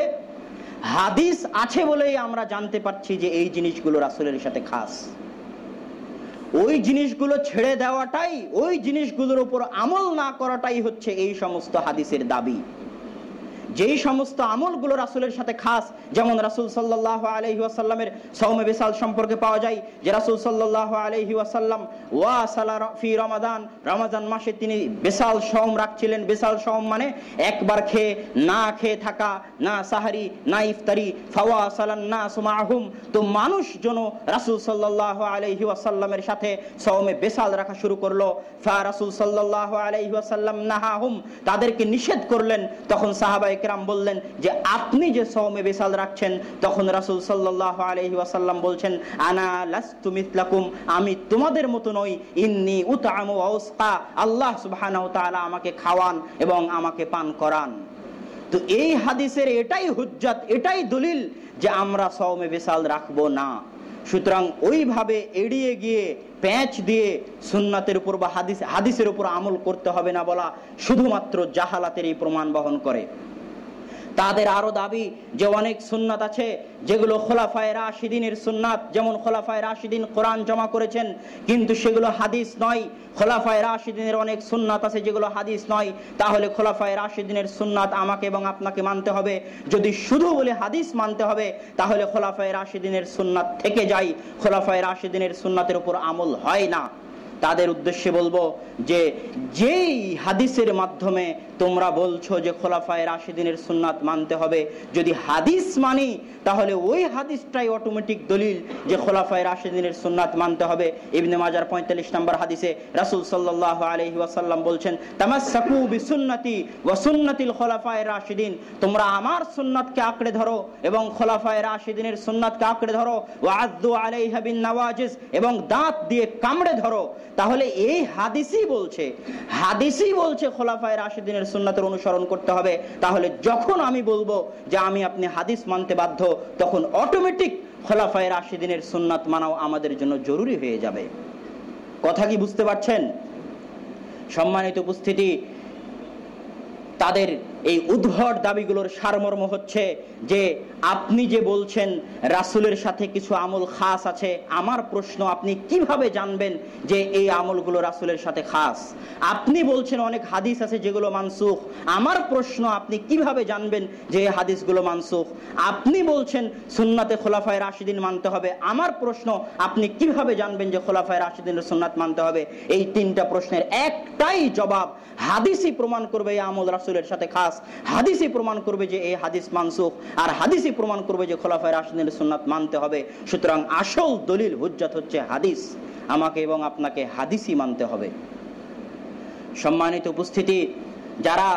হাদিস আছে বলেই আমরা জানতে পারছি যে এই জিনিসগুলো রাসূলের সাথে খাস। ওই জিনিসগুলো ছেড়ে দেওয়াটাই, ওই জিনিসগুলোর উপর আমল না করাটাই হচ্ছে এই সমস্ত হাদিসের দাবি। যেই সমস্ত আমলগুলো রাসূলের সাথে খাস, যেমন রাসূল সাল্লাল্লাহু আলাইহি ওয়াসাল্লামের সাওমে বিসাল সম্পর্কে পাওয়া যায় যে রাসূল সাল্লাল্লাহু আলাইহি ওয়াসাল্লাম ওয়াসালা ফি রমাদান, রমজান মাসে তিনি বিসাল সাওম রাখছিলেন। বিসাল সাওম মানে একবার খেয়ে না খেয়ে থাকা, না সাহারি না ইফতারি। ফাওয়াসালান নাসু মাআহুম, তো মানুষজন রাসূল সাল্লাল্লাহু আলাইহি ওয়াসাল্লামের সাথে সাওমে বিসাল রাখা শুরু করলো। ফা রাসূল সাল্লাল্লাহু আলাইহি ওয়াসাল্লাম নাহাহুম, তাদেরকে নিষেধ করলেন। তখন সাহাবায়ে কেরাম বললেন যে আপনি যে সাওমে বিসাল রাখছেন, তখন রাসূল সাল্লাল্লাহু আলাইহি ওয়াসাল্লাম বলছেন আনা লাস্তু মিসলাকুম, আমি তোমাদের মতো নই। ইন্নী উতআমু ওয়া উসকা, আল্লাহ সুবহানাহু ওয়া তাআলা আমাকে খাওয়ান এবং আমাকে পান করান। তো এই হাদিসের এটাই হুজ্জাত, এটাই দলিল যে আমরা সাওমে বিসাল রাখবো না। সুতরাং ওইভাবে এড়িয়ে গিয়ে প্যাঁচ দিয়ে সুন্নাতের উপর বা হাদিসের উপর আমল করতে হবে না বলা শুধুমাত্র জাহালাতেরই প্রমাণ বহন করে। তাদের আরো দাবি যে অনেক সুন্নাত আছে যেগুলো খোলাফায়ে রাশিদিনের সুন্নাত, যেমন খোলাফায়ে রাশিদিন কোরআন জমা করেছেন কিন্তু সেগুলো হাদিস নয়। খোলাফায়ে রাশিদিনের অনেক সুন্নাত আছে যেগুলো হাদিস নয়, তাহলে খোলাফায়ে রাশিদিনের সুন্নাত আমাকে এবং আপনাকে মানতে হবে। যদি শুধু বলে হাদিস মানতে হবে তাহলে খোলাফায়ে রাশিদিনের সুন্নাত থেকে যায়, খোলাফায়ে রাশিদিনের সুন্নাতের উপর আমল হয় না। তাদের উদ্দেশ্যে বলবো যে যেই হাদিসের মাধ্যমে তোমরা বলছো যে খোলাফায়ে রাশিদিনের সুন্নাত মানতে হবে, যদি হাদিস মানি তাহলে ওই হাদিসটাই অটোমেটিক দলিল যে খোলাফায়ে রাশিদিনের সুন্নাত মানতে হবে। ইবনে মাজার 45 নম্বর হাদিসে রাসূল সাল্লাল্লাহু আলাইহি ওয়াসাল্লাম বলছেন তামাসসাকু বিসুন্নতি ওয়া সুন্নাতিল খোলাফায়ে রাশিদিন, তোমরা আমার সুন্নাতকে আঁকড়ে ধরো এবং খোলাফায়ে রাশিদিনের সুন্নাতকে আঁকড়ে ধরো। ওয়া আযু আলাইহা বিন নওয়াজিস, এবং দাঁত দিয়ে কামড়ে ধরো। তাহলে এই হাদিসই বলছে খোলাফায়ে রাশিদিনের সুন্নাতের অনুসরণ করতে হবে। তাহলে যখন আমি বলবো যে আমি আপনি হাদিস মানতে বাধ্য, তখন অটোমেটিক খোলাফায়ে রাশিদিনের সুন্নাত মানাও আমাদের জন্য জরুরি হয়ে যাবে। কথা কি বুঝতে পারছেন? সম্মানিত উপস্থিতি, তাদের এই উদ্ভট দাবিগুলোর সারমর্ম হচ্ছে যে আপনি যে বলছেন রাসূলের সাথে কিছু আমল খাস আছে, আমার প্রশ্ন আপনি কিভাবে জানবেন যে এই আমলগুলো রাসূলের সাথে খাস? আপনি বলছেন অনেক হাদিস আছে যেগুলো মানসুখ, আমার প্রশ্ন আপনি কিভাবে জানবেন যে এই হাদিসগুলো মানসুখ? আপনি বলছেন সুন্নাতে খোলাফায়ে রাশিদিন মানতে হবে, আমার প্রশ্ন আপনি কিভাবে জানবেন যে খোলাফায়ে রাশিদিনের সুন্নাত মানতে হবে? এই তিনটা প্রশ্নের একটাই জবাব, হাদিসই প্রমাণ করবে এই আমল রাসূলের সাথে খাস, হাদিসই প্রমাণ করবে যে এই হাদিস মানসুখ, আর হাদিসই প্রমাণ করবে যে খোলাফায়ে রাশিদিনের সুন্নাত মানতে হবে। সুতরাং আসল দলিল হুজ্জাত হচ্ছে হাদিস, আমাকে এবং আপনাকে হাদিসই মানতে হবে। সম্মানিত উপস্থিতি, যারা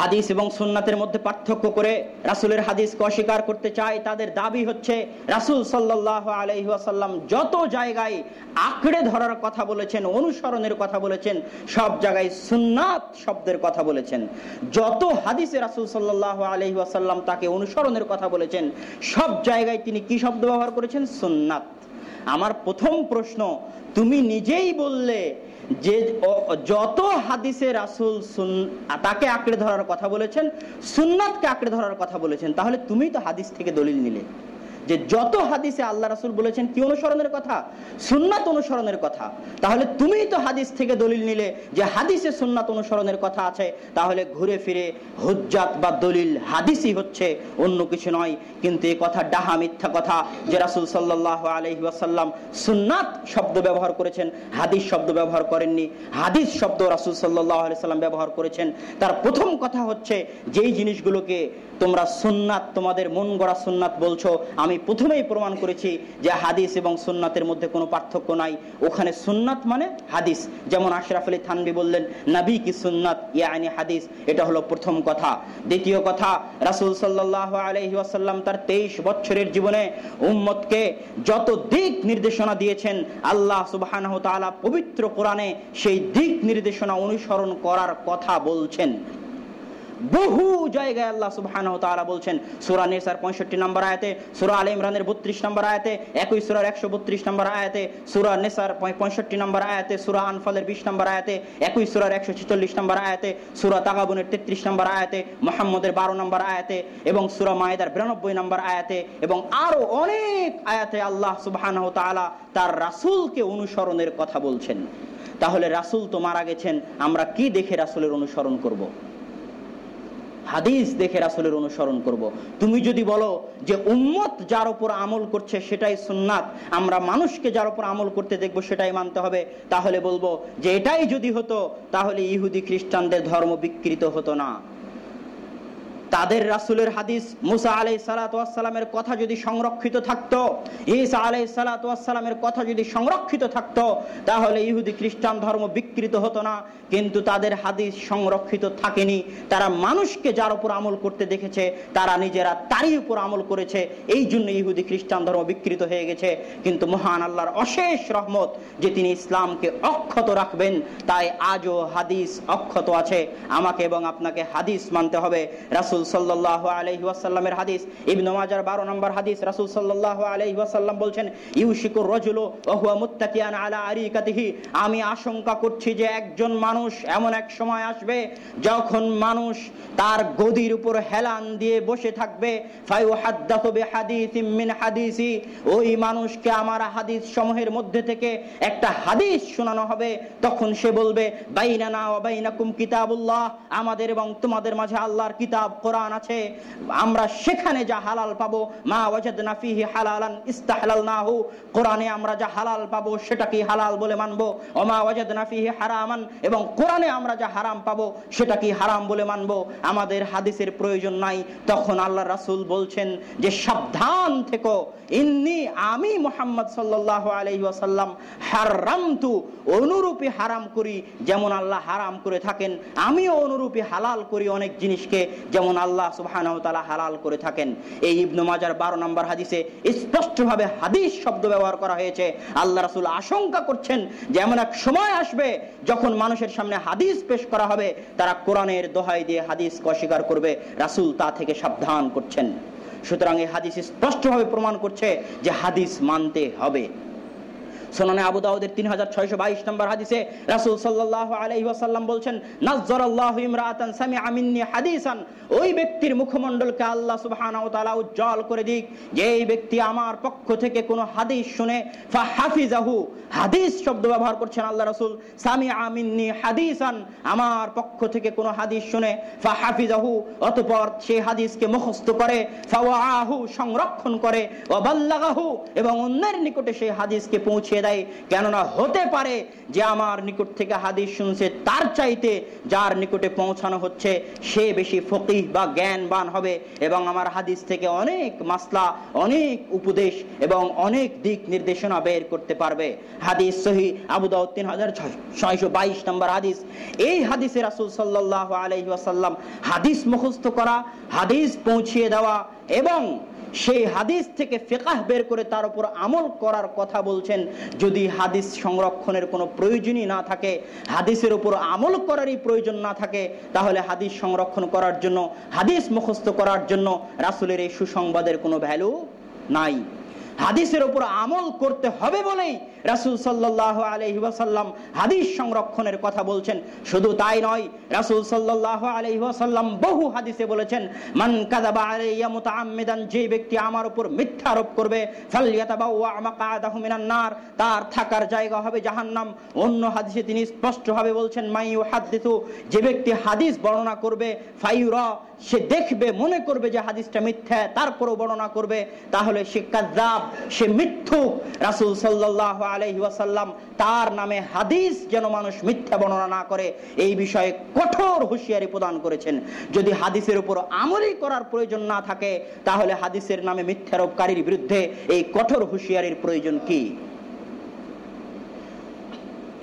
হাদিস এবং সুন্নাতের মধ্যে পার্থক্য করে রাসূলের হাদিসকে অস্বীকার করতে চায়, তাদের দাবি হচ্ছে রাসূল সাল্লাল্লাহু আলাইহি ওয়াসাল্লাম যত জায়গায় আঁকড়ে ধরার কথা বলেছেন, অনুসরণের কথা বলেছেন, সব জায়গায় সুন্নাত শব্দের কথা বলেছেন। যত হাদিসে রাসূল সাল্লাল্লাহু আলাইহি ওয়াসাল্লাম তাকে অনুসরণের কথা বলেছেন, সব জায়গায় তিনি কি শব্দ ব্যবহার করেছেন? সুন্নাত। আমার প্রথম প্রশ্ন, তুমি নিজেই বললে যে যত হাদিসে রাসূল তাকে আঁকড়ে ধরার কথা বলেছেন, সুন্নাতকে আঁকড়ে ধরার কথা বলেছেন, তাহলে তুমি তো হাদিস থেকে দলিল নিলে যে যত হাদিসে আল্লাহ রাসূল বলেছেন কি অনুসরণের কথা? সুন্নাত অনুসরণের কথা। তাহলে তুমি তো হাদিস থেকে দলিল নিলে যে হাদিসে সুন্নাত অনুসরণের কথা আছে। তাহলে ঘুরে ফিরে হুজ্জাত বা দলিল হাদিসই হচ্ছে, অন্য কিছু নয়। কিন্তু এই কথা ডাহা মিথ্যা কথা যে রাসূল সাল্লাল্লাহু আলাইহি ওয়াসাল্লাম সুন্নাত শব্দ ব্যবহার করেছেন, হাদিস শব্দ ব্যবহার করেননি। হাদিস শব্দ রাসূল সাল্লাল্লাহু আলাইহি ওয়াসাল্লাম ব্যবহার করেছেন। তার প্রথম কথা হচ্ছে যেই জিনিসগুলোকে তোমরা সুন্নাত, তোমাদের মন গড়া সুন্নাত বলছো, আমি প্রথমেই প্রমাণ করেছি যে হাদিস এবং সুন্নাতের মধ্যে কোনো পার্থক্য নাই। ওখানে সুন্নাত মানে হাদিস, যেমন আশরাফ আলী থানভী বললেন নবী কি সুন্নাত ইয়ানি হাদিস। এটা হলো প্রথম কথা। দ্বিতীয় কথা, রাসূল সাল্লাল্লাহু আলাইহি ওয়াসাল্লাম তার 23 বছরের জীবনে উম্মতকে যত দিক নির্দেশনা দিয়েছেন, আল্লাহ সুবহানাহু ওয়া তাআলা পবিত্র কোরআনে সেই দিক নির্দেশনা অনুসরণ করার কথা বলছেন। বহু জায়গায় আল্লাহ সুবহানাহু ওয়া তাআলা বলছেন, সূরা নিসার 65 নম্বর আয়াতে, সূরা আলে ইমরানের 32 নম্বর আয়াতে, একই সূরার 132 নম্বর আয়াতে, সূরা নিসার 65 নম্বর আয়াতে, সূরা আনফালের 20 নম্বর আয়াতে, একই সূরার 146 নম্বর আয়াতে, সূরা তাগাবুনের 33 নম্বর আয়াতে, মুহাম্মদের 12 নম্বর আয়াতে এবং সূরা মায়েদার 92 নম্বর আয়াতে এবং আরো অনেক আয়াতে আল্লাহ সুবহানাহু ওয়া তাআলা তার রাসূলকে অনুসরণের কথা বলছেন। তাহলে রাসূল তো মারা গেছেন, আমরা কি দেখে রাসূলের অনুসরণ করব? হাদিস দেখে রাসূলের অনুসরণ করব। তুমি যদি বলো যে উম্মত যার উপর আমল করছে সেটাই সুন্নাত, আমরা মানুষকে যার উপর আমল করতে দেখব সেটাই মানতে হবে, তাহলে বলবো যে এটাই যদি হতো তাহলে ইহুদি খ্রিস্টানদের ধর্ম বিকৃত হতো না। তাদের রাসূলের হাদিস মুসা আলাইহিস সালাতু ওয়াস সালামের কথা যদি সংরক্ষিত থাকতো, ঈসা আলাইহিস সালাতু ওয়াস সালামের কথা যদি সংরক্ষিত থাকতো, তাহলে ইহুদি খ্রিস্টান ধর্ম বিকৃত হতো না। কিন্তু তাদের হাদিস সংরক্ষিত থাকেনি। তারা মানুষকে যার উপর আমল করতে দেখেছে তারা নিজেরা তারই উপর আমল করেছে, এই জন্য ইহুদি খ্রিস্টান ধর্ম বিকৃত হয়ে গেছে। কিন্তু মহান আল্লাহর অশেষ রহমত যে তিনি ইসলামকে অক্ষত রাখবেন, তাই আজও হাদিস অক্ষত আছে। আমাকে এবং আপনাকে হাদিস মানতে হবে। রাসূল সাল্লাল্লাহু আলাইহি ওয়াসাল্লামের হাদিস, ইবনে মাজার 12 নম্বর হাদিস, রাসূল সাল্লাল্লাহু আলাইহি ওয়াসাল্লাম বলছেন, ইউশিকুর রাজুলু ওয়া হুয়া মুত্তাকিয়ান আলা আরিকাতিহি, আমি আশঙ্কা করছি যে একজন মানুষ, এমন এক সময় আসবে যখন মানুষ তার গদির উপর হেলান দিয়ে বসে থাকবে, ফায়ুহাদ্দাতু বিহাদিসিম মিন হাদিসি, ওই মানুষকে আমার হাদিস সমূহের মধ্যে থেকে একটা হাদিস শোনানো হবে। তখন সে বলবে, বাইনানা ওয়া বাইনাকুম কিতাবুল্লাহ, আমাদের এবং তোমাদের মাঝে আল্লাহর কিতাব কোরআন আছে, আমরা সেখানে যা হালাল পাবো, মা ওয়াজাদনা ফিহি হালালান ইস্তাহলালনাহু, কোরআনে আমরা যা হালাল পাবো সেটাকে হালাল বলে মানবো, ওয়া মা ওয়াজাদনা ফিহি হারামান, এবং কোরআনে আমরা যা হারাম পাবো সেটাকে হারাম বলে মানবো, আমাদের হাদিসের প্রয়োজন নাই। তখন আল্লাহর রাসূল বলছেন যে সাবধান থেকো, ইন্নী, আমি মুহাম্মদ সাল্লাল্লাহু আলাইহি ওয়াসাল্লাম হারামতু, অনুরূপী হারাম করি যেমন আল্লাহ হারাম করে থাকেন, আমিও অনুরূপী হালাল করি অনেক জিনিসকে যেমন আল্লাহ সুবহানাহু ওয়া তাআলা হালাল করে থাকেন। এই ইবনে মাজার 12 নম্বর হাদিসে স্পষ্টভাবে হাদিস শব্দ ব্যবহার করা হয়েছে। আল্লাহ রাসূল আশঙ্কা করছেন যে এমন এক সময় আসবে যখন মানুষের সামনে হাদিস পেশ করা হবে, তারা কোরআনের দোহাই দিয়ে হাদিসকে অস্বীকার করবে। রাসূল তা থেকে সাবধান করছেন। সুতরাং এই হাদিস স্পষ্টভাবে প্রমাণ করছে যে হাদিস মানতে হবে। সুনানে আবু দাউদের 3622 নম্বর হাদিসে রাসূল সাল্লাল্লাহু আলাইহি ওয়াসাল্লাম বলছেন, নাযযারাল্লাহু ইমরাআতান সামিআ মিন্নি হাদিসান, ওই ব্যক্তির মুখমণ্ডলকে আল্লাহ সুবহানাহু ওয়া তাআলা উজ্জ্বল করে দিক যে এই ব্যক্তি আমার পক্ষ থেকে কোনো হাদিস শুনে, ফাহাফিজাহু, হাদিস শব্দ ব্যবহার করছেন আল্লাহ রাসূল, সামিআ মিন্নি হাদিসান, আমার পক্ষ থেকে কোনো হাদিস শুনে, ফাহাফিজাহু, অতঃপর সেই হাদিসকে মুখস্থ করে, ফাওয়াআহু, সংরক্ষণ করে, ওয়া বাল্লাগাহু, এবং অন্যের নিকটে সেই হাদিসকে পৌঁছে দেয়। কেননা হতে পারে যে আমার নিকট থেকে হাদিস শুনছে তার চাইতে যার নিকটে পৌঁছানো হচ্ছে সে বেশি ফকিহ বা জ্ঞানবান হবে এবং আমার হাদিস থেকে অনেক মাসলা, অনেক উপদেশ এবং অনেক দিক নির্দেশনা বের করতে পারবে। হাদিস সহিহ আবু দাউদ 3622 নম্বর হাদিস। এই হাদিসে রাসূল সাল্লাল্লাহু আলাইহি ওয়াসাল্লাম হাদিস মুখস্থ করা, হাদিস পৌঁছিয়ে দেওয়া এবং সেই হাদিস থেকে ফিকহ বের করে তার উপর আমল করার কথা বলছেন। যদি হাদিস সংরক্ষণের কোনো প্রয়োজনই না থাকে, হাদিসের উপর আমল করারই প্রয়োজন না থাকে, তাহলে হাদিস সংরক্ষণ করার জন্য, হাদিস মুখস্থ করার জন্য রাসূলের এই সুসংবাদের কোনো ভ্যালু নাই। হাদিসের উপর আমল করতে হবে বলেই রাসূল সাল্লাল্লাহু আলাইহি ওয়াসাল্লাম হাদিস সংরক্ষণের কথা বলছেন। শুধু তাই নয়, রাসূল সাল্লাল্লাহু আলাইহি ওয়াসাল্লাম বহু হাদিসে বলেছেন, মান কাযাবা আলাইয়া মুতাআম্মিদান, যে ব্যক্তি আমার উপর মিথ্যা আরোপ করবে, ফালইয়াতাবাওয়া মাকআদাহু মিনান নার, তার থাকার জায়গা হবে জাহান্নাম। অন্য হাদিসে তিনি স্পষ্টভাবে বলছেন, মাই ইউহাদ্দিসু, যে ব্যক্তি হাদিস বর্ণনা করবে, ফায়ুরা, সে দেখবে, মনে করবে যে হাদিসটা মিথ্যা, তারপরও বর্ণনা করবে, তাহলে সে কাযযাব, সে মিথ্যুক। রাসূল সাল্লাল্লাহু আলাইহি ওয়াসাল্লাম তার নামে হাদিস যেন মানুষ মিথ্যা বর্ণনা না করে এই বিষয়ে কঠোর হুঁশিয়ারি প্রদান করেছেন। যদি হাদিসের উপর আমলই করার প্রয়োজন না থাকে, তাহলে হাদিসের নামে মিথ্যারোপকারীর বিরুদ্ধে এই কঠোর হুঁশিয়ারির প্রয়োজন কি?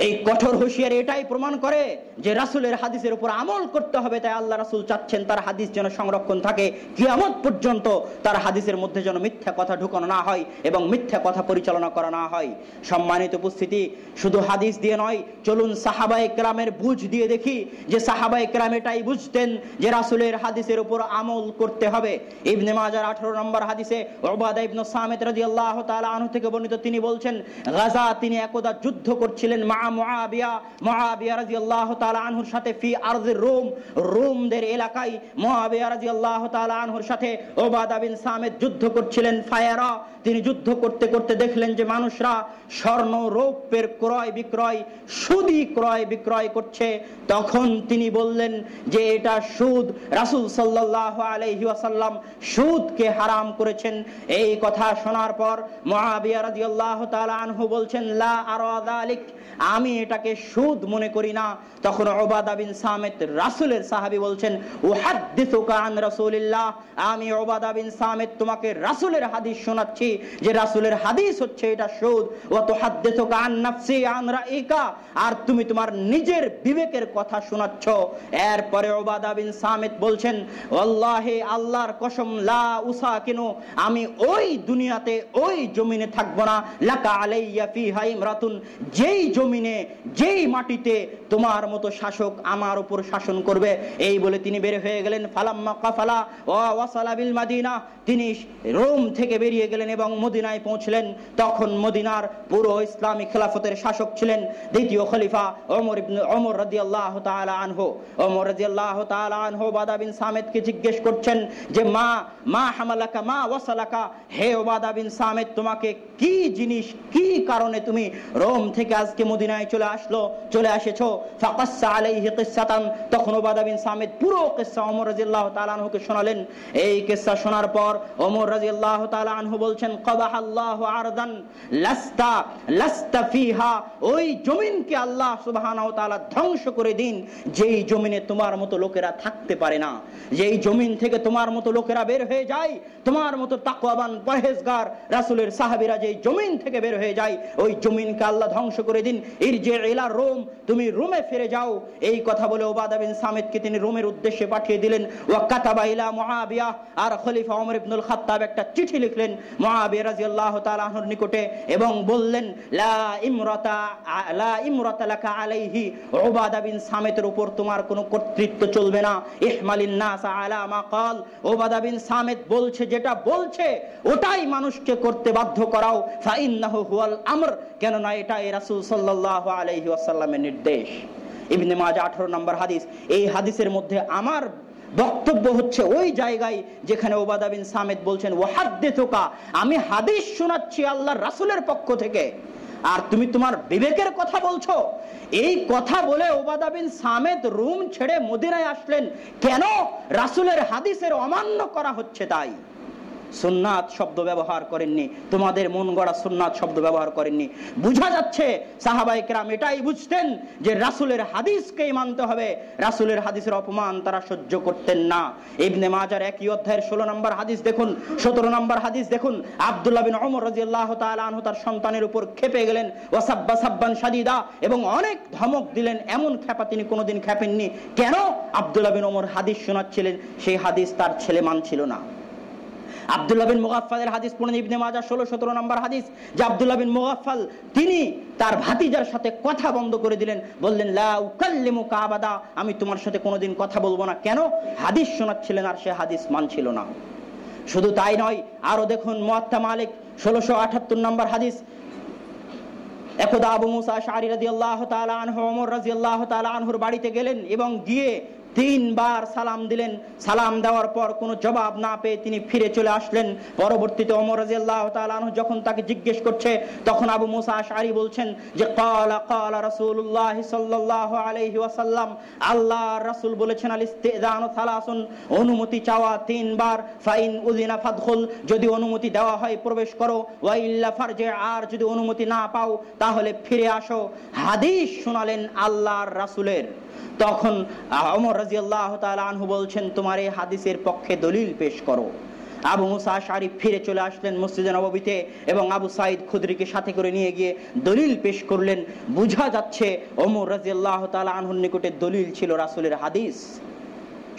এই কঠোর হুঁশিয়ারি এটাই প্রমাণ করে যে রাসূলের হাদিসের উপর আমল করতে হবে। তাই আল্লাহ রাসূল চাচ্ছেন তার হাদিস যেন সংরক্ষণ থাকে, কিয়ামত পর্যন্ত তার হাদিসের মধ্যে যেন মিথ্যা কথা ঢুকানো না হয় এবং মিথ্যা কথা পরিচালনা করা না হয়। সম্মানিত উপস্থিতি, শুধু হাদিস দিয়ে নয়, চলুন সাহাবায়ে কেরামের বুঝ দিয়ে দেখি যে সাহাবায়ে কেরাম এটাই বুঝতেন যে রাসূলের হাদিসের উপর আমল করতে হবে। ইবনে মাজার 18 নম্বর হাদিসে উবাদা ইবনে সামিত রাদিয়াল্লাহু তাআলা আনহু থেকে বর্ণিত, তিনি বলছেন, গাজা, তিনি একদা যুদ্ধ করছিলেন মা মুআবিয়া রাদিয়াল্লাহু তাআলা আনহুর সাথে ফি আরজির রোম, রোমদের এলাকায় মুআবিয়া রাদিয়াল্লাহু তাআলা আনহুর সাথে উবাদা বিন সামিত যুদ্ধ করছিলেন। ফায়ারা, তিনি যুদ্ধ করতে করতে দেখলেন যে মানুষরা স্বর্ণ রৌপ্যের ক্রয় বিক্রয়, সুদি ক্রয় বিক্রয় করছে। তখন তিনি বললেন যে এটা সুদ, রাসূল সাল্লাল্লাহু আলাইহি ওয়াসাল্লাম সুদকে হারাম করেছেন। এই কথা শোনার পর মুআবিয়া রাদিয়াল্লাহু তাআলা আনহু বলছেন, লা আরা যালিক, আমি এটাকে সুদ মনে করি না। তখন উবাদা বিন সামিত, রাসূলের সাহাবী, বলছেন, উহাদ্দিসুকা আন রাসূলিল্লাহ, আমি উবাদা বিন সামিত তোমাকে রাসূলের হাদিস শোনাচ্ছি যে রাসূলের হাদিস হচ্ছে এটা সুদ। ওয়া তুহাদ্দিসুকা আন নাফসি আন রাইকা, আর তুমি তোমার নিজের বিবেকের কথা শোনাচ্ছ। এরপরে উবাদা বিন সামিত বলছেন, ওয়াল্লাহি, আল্লাহর কসম, লা উসাকিনু, আমি ওই দুনিয়াতে ওই জমিনে থাকবো না, লাকা আলাইয়া ফিহা ইমরাতুন, যেই জমিনে যেই মাটিতে তোমার মতো শাসক আমার উপর শাসন করবে। এই বলে তিনি বের হয়ে গেলেন। ফালাম্মা কাফালা ওয়া ওয়াসালা বিল মাদিনা, তিনি রোম থেকে বেরিয়ে গেলেন এবং মদিনায় পৌঁছলেন। তখন মদিনার পুরো ইসলামী খেলাফতের শাসক ছিলেন দ্বিতীয় খলিফা ওমর রাদিয়াল্লাহু তাআলা আনহু। ওমর রাদিয়াল্লাহু তাআলা আনহু উবাদা বিন সামিতকে জিজ্ঞেস করছেন যে মা হামালাকা মা ওয়াসালাকা, হে উবাদা বিন সামিত, তোমাকে কি জিনিস, কি কারণে তুমি রোম থেকে আজকে মদিনায় চলে এসেছো? ফাকাসসা আলাইহি কিসসাতান, তখন উবাদা বিন সামিত পুরো কিসসা ওমর রাদিয়াল্লাহু তাআলা আনহুকে শোনালেন। এই কিসসা শোনার পর ওমর রাদিয়াল্লাহু তাআলা আনহু বলছেন, কবাহাল্লাহু আরদান লাস্তা ফিহা, ওই জমিনকে আল্লাহ সুবহানাহু ওয়া তাআলা ধ্বংস করে দিন যেই জমিনে তোমার মতো লোকেরা থাকতে পারে না, যেই জমিন থেকে তোমার মতো লোকেরা বের হয়ে যায়, তোমার মতো তাকওয়াবান পরহেজগার রাসূলের সাহাবীরা যেই জমিন থেকে বের হয়ে যায়, ওই জমিনকে আল্লাহ ধ্বংস করে দিন। ইরজি ইলা রোম, তুমি রোমে ফিরে যাও। এই কথা বলে উবাদা বিন সামিতকে তিনি রোমের উদ্দেশ্যে পাঠিয়ে দিলেন। ওয়া কাতাবা ইলা মুআবিয়া, আর খলিফা ওমর ইবনুল খাত্তাব একটা চিঠি লিখলেন মুআবিয়া রাদিয়াল্লাহু তাআলা আনহুর নিকটে এবং বললেন, লা ইমরাতা লাকা আলাইহি, উবাদা বিন সামিতের উপর তোমার কোনো কর্তৃত্ব চলবে না। ইহমালিন নাস আলা মা ক্বাল, উবাদা বিন সামিত বলছে যেটা বলছে ওটাই মানুষকে করতে বাধ্য করাও। ফা ইন্নাহু হুয়াল আমর, কেন না এটাই রাসূল সাল্লাল্লাহু আলাইহি ওয়াসাল্লামের নির্দেশ। ইবনে মাজাহ 18 নম্বর হাদিস। এই হাদিসের মধ্যে আমার বক্তব্য হচ্ছে ওই জায়গায় যেখানে উবাদা বিন সামিত বলছেন, ওয়াহাদ্দিসুকা, আমি হাদিস শোনাচ্ছি আল্লাহর রাসূলের পক্ষ থেকে, আর তুমি তোমার বিবেকের কথা বলছো। এই কথা বলে উবাদা বিন সামিত রোম ছেড়ে মদিনায় আসলেন। কেন? রাসূলের হাদিসের অমান্য করা হচ্ছে তাই। সুন্নাত শব্দ ব্যবহার করেননি, তোমাদের মন গড়া সুন্নাত শব্দ ব্যবহার করেননি। বোঝা যাচ্ছে সাহাবায়ে কেরাম এটাই বুঝতেন যে রাসূলের হাদিসকেই মানতে হবে, রাসূলের হাদিসের অপমান তারা সহ্য করতেন না। ইবনে মাজার একই অধ্যায়ের 16 নম্বর হাদিস দেখুন, 17 নম্বর হাদিস দেখুন। আব্দুল্লাহ বিন ওমর রাদিয়াল্লাহু তাআলা আনহু তার সন্তানের উপর ক্ষেপে গেলেন, ওয়াসাব্বা সাব্বান শাদীদা, এবং অনেক ধমক দিলেন। এমন ক্ষেপা তিনি কোনোদিন ক্ষেপেননি। কেন? আব্দুল্লাহ বিন ওমর হাদিস শোনাচ্ছিলেন, সেই হাদিস তার ছেলে মানছিল না। আব্দুল্লাহ বিন মুগাফফালের হাদিস পড়েন ইবনে মাজাহ 16-17 নম্বর হাদিস, যে আব্দুল্লাহ বিন মুগাফফাল তিনি তার ভাতিজার সাথে কথা বন্ধ করে দিলেন, বললেন, লা উকাল্লিমুকা আবাদা, আমি তোমার সাথে কোনোদিন কথা বলবো না। কেন? হাদিস শোনাচ্ছিলেন আর সে হাদিস মানছিল না। শুধু তাই নয়, আরো দেখুন মুয়াত্তা মালিক 1678 নম্বর হাদিস। একদা আবু মুসা আশআরী রাদিয়াল্লাহু তাআলা আনহু ওমর রাদিয়াল্লাহু তাআলা আনহুর বাড়িতে গেলেন এবং গিয়ে 3 বার সালাম দিলেন। সালাম দেওয়ার পর কোনো জবাব না পেয়ে তিনি ফিরে চলে আসলেন। পরবর্তীতে ওমর রাদিয়াল্লাহু তাআলা আনহু যখন তাকে জিজ্ঞেস করছে, তখন আবু মুসা আশআরী বলছেন যে ক্বালা রাসূলুল্লাহ সাল্লাল্লাহু আলাইহি ওয়াসাল্লাম, আল্লাহর রাসূল বলেছেন, আল ইস্তিযানু সালাসুন, অনুমতি চাওয়া 3 বার। ফাইন উযিনা ফাদখুল, যদি অনুমতি দেওয়া হয় প্রবেশ করো, ওয়া ইল্লা ফারজি, আর যদি অনুমতি না পাও তাহলে ফিরে আসো। হাদিস শোনালেন আল্লাহর রাসূলের। তখন ওমর রাদিয়াল্লাহু তাআলা আনহু বলছেন, তোমার এই হাদিসের পক্ষে দলিল পেশ করো। আবু মুসা আশআরী ফিরে চলে আসলেন মসজিদে নববীতে এবং আবু সাঈদ খুদরিকে সাথে করে নিয়ে গিয়ে দলিল পেশ করলেন। বোঝা যাচ্ছে ওমর রাদিয়াল্লাহু তাআলা আনহুর নিকটে দলিল ছিল রাসূলের হাদিস।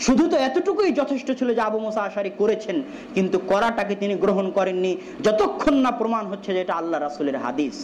শুধু তো এতটুকুই যথেষ্ট ছিল যে আবু মুসা আশআরী করেছেন, কিন্তু করাটাকে তিনি গ্রহণ করেননি যতক্ষণ না প্রমাণ হচ্ছে যে এটা আল্লাহ রাসূলের হাদিস।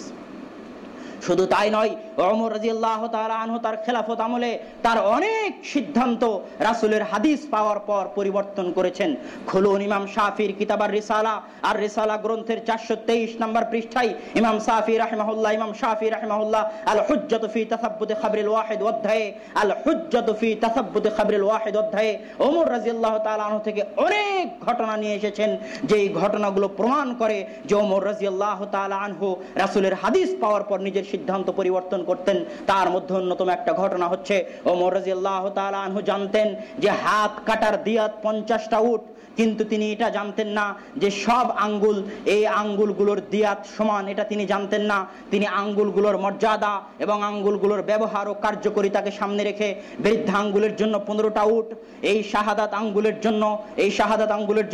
শুধু তাই নয়, ওমর রাদিয়াল্লাহু তাআলা আনহু তার খেলাফত আমলে তার অনেক সিদ্ধান্ত রাসূলের হাদিস পাওয়ার পর পরিবর্তন করেছেন। খুলুন ইমাম শাফির কিতাব আর রিসালা, আর রিসালা গ্রন্থের 423 নম্বর পৃষ্ঠায় ইমাম শাফি রাহিমাহুল্লাহ আল হুজ্জাতু ফি তাসাব্বুত খাবরিল ওয়াহিদ অধ্যায়ে, আল হুজ্জাতু ফি তাসাব্বুত খাবরিল ওয়াহিদ অধ্যায়ে ওমর রাদিয়াল্লাহু তাআলা আনহু থেকে অনেক ঘটনা নিয়ে এসেছেন, যেই ঘটনাগুলো প্রমাণ করে যে ওমর রাদিয়াল্লাহু তাআলা আনহু রাসূলের হাদিস পাওয়ার পর নিজের সিদ্ধান্ত পরিবর্তন করতেন। তার মধ্যে অন্যতম একটা ঘটনা হচ্ছে, ওমর রাদিয়াল্লাহু তাআলা আনহু জানতেন যে হাত কাটার দিয়াত 50টা উট, কিন্তু তিনি এটা জানতেন না যে সব আঙ্গুল, এই আঙ্গুলগুলোর দিয়াত সমান, এটা তিনি জানতেন না। তিনি আঙ্গুলগুলোর মর্যাদা এবং আঙ্গুলগুলোর ব্যবহার ও কার্যকারিতাকে সামনে রেখে বৃদ্ধা আঙ্গুলের জন্য 15টা উট, এই শাহাদাত আঙ্গুলের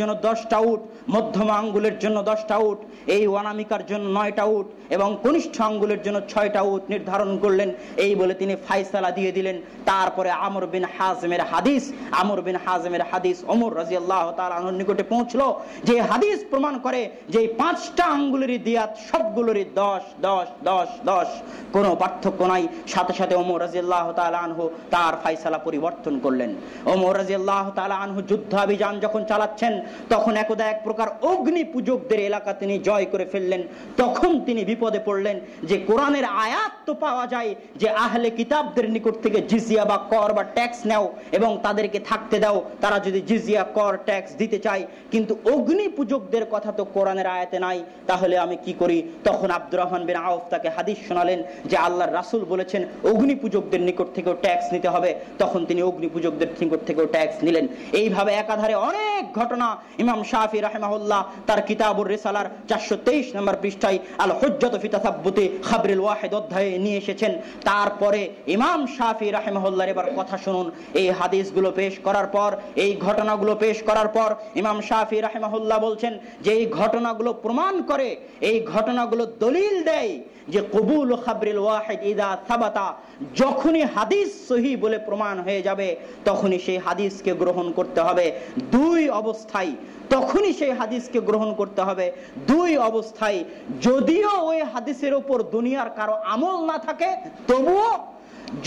জন্য 10টা উট, মধ্যমা আঙ্গুলের জন্য 10টা উট, এই অনামিকার জন্য 9টা উট এবং কনিষ্ঠ আঙ্গুলের জন্য 6টা উট নির্ধারণ করলেন। এই বলে তিনি ফায়সালা দিয়ে দিলেন। তারপরে আমর বিন হাজমের হাদিস ওমর রাদিয়াল্লাহু তাআলা আনহুর নিকটে পৌঁছলো, যে হাদিস প্রমাণ করে যে 5টা আঙ্গুলেরই দিয়াত সবগুলোরই 10 10 10 10, কোনো পার্থক্য নাই। সাথে সাথে ওমর রাদিয়াল্লাহু তাআলা আনহু তার ফায়সালা পরিবর্তন করলেন। ওমর রাদিয়াল্লাহু তাআলা আনহু যুদ্ধাভিযান যখন চালাচ্ছেন, তখন একদা এক প্রকার অগ্নি পূজকদের এলাকা তিনি জয় করে ফেললেন। তখন তিনি বিপদে পড়লেন যে কোরআনের আয়াত তো পাওয়া যায় যে আহলে কিতাবদের নিকট থেকে জিজিয়া বা কর বা ট্যাক্স নাও এবং তাদেরকে থাকতে দাও, তারা যদি জিজিয়া কর ট্যাক্স দিতে চায়, কিন্তু অগ্নি পূজকদের কথা তো কোরআনের আয়াতে নাই, তাহলে আমি কি করি? তখন আব্দুর রহমান বিন আউফ তাকে হাদিস শোনালেন যে আল্লাহর রাসূল বলেছেন অগ্নি পূজকদের নিকট থেকেও ট্যাক্স নিতে হবে। তখন তিনি অগ্নি পূজকদের নিকট থেকেও ট্যাক্স নিলেন। এইভাবে একাধারে অনেক ঘটনা ইমাম শাফি রাহিমাহুল্লাহ তার কিতাবুর রিসালার 423 নম্বর পৃষ্ঠায় আল হুজ্জাতু ফি তাসাব্বুতি খাবরিল ওয়াহিদ অধ্যায়ে নিয়ে এসেছেন। তারপরে ইমাম শাফি রাহিমাহুল্লাহর এবার কথা শুনুন। এই হাদিসগুলো পেশ করার পর, এই ঘটনাগুলো পেশ করার পর ইমাম শাফি রাহিমাহুল্লাহ বলছেন যে এই ঘটনাগুলো প্রমাণ করে, এই ঘটনাগুলো দলিল দেয় যে কবুল খাবরিল ওয়াহিদ ইদা সাবাতা, যখনই হাদিস সহিহ বলে প্রমাণ হয়ে যাবে তখনই সেই হাদিসকে গ্রহণ করতে হবে। দুই অবস্থায় তখনই সেই হাদিসকে গ্রহণ করতে হবে, দুই অবস্থায়। যদিও ওই হাদিসের উপর দুনিয়ার কারো আমল না থাকে, তবুও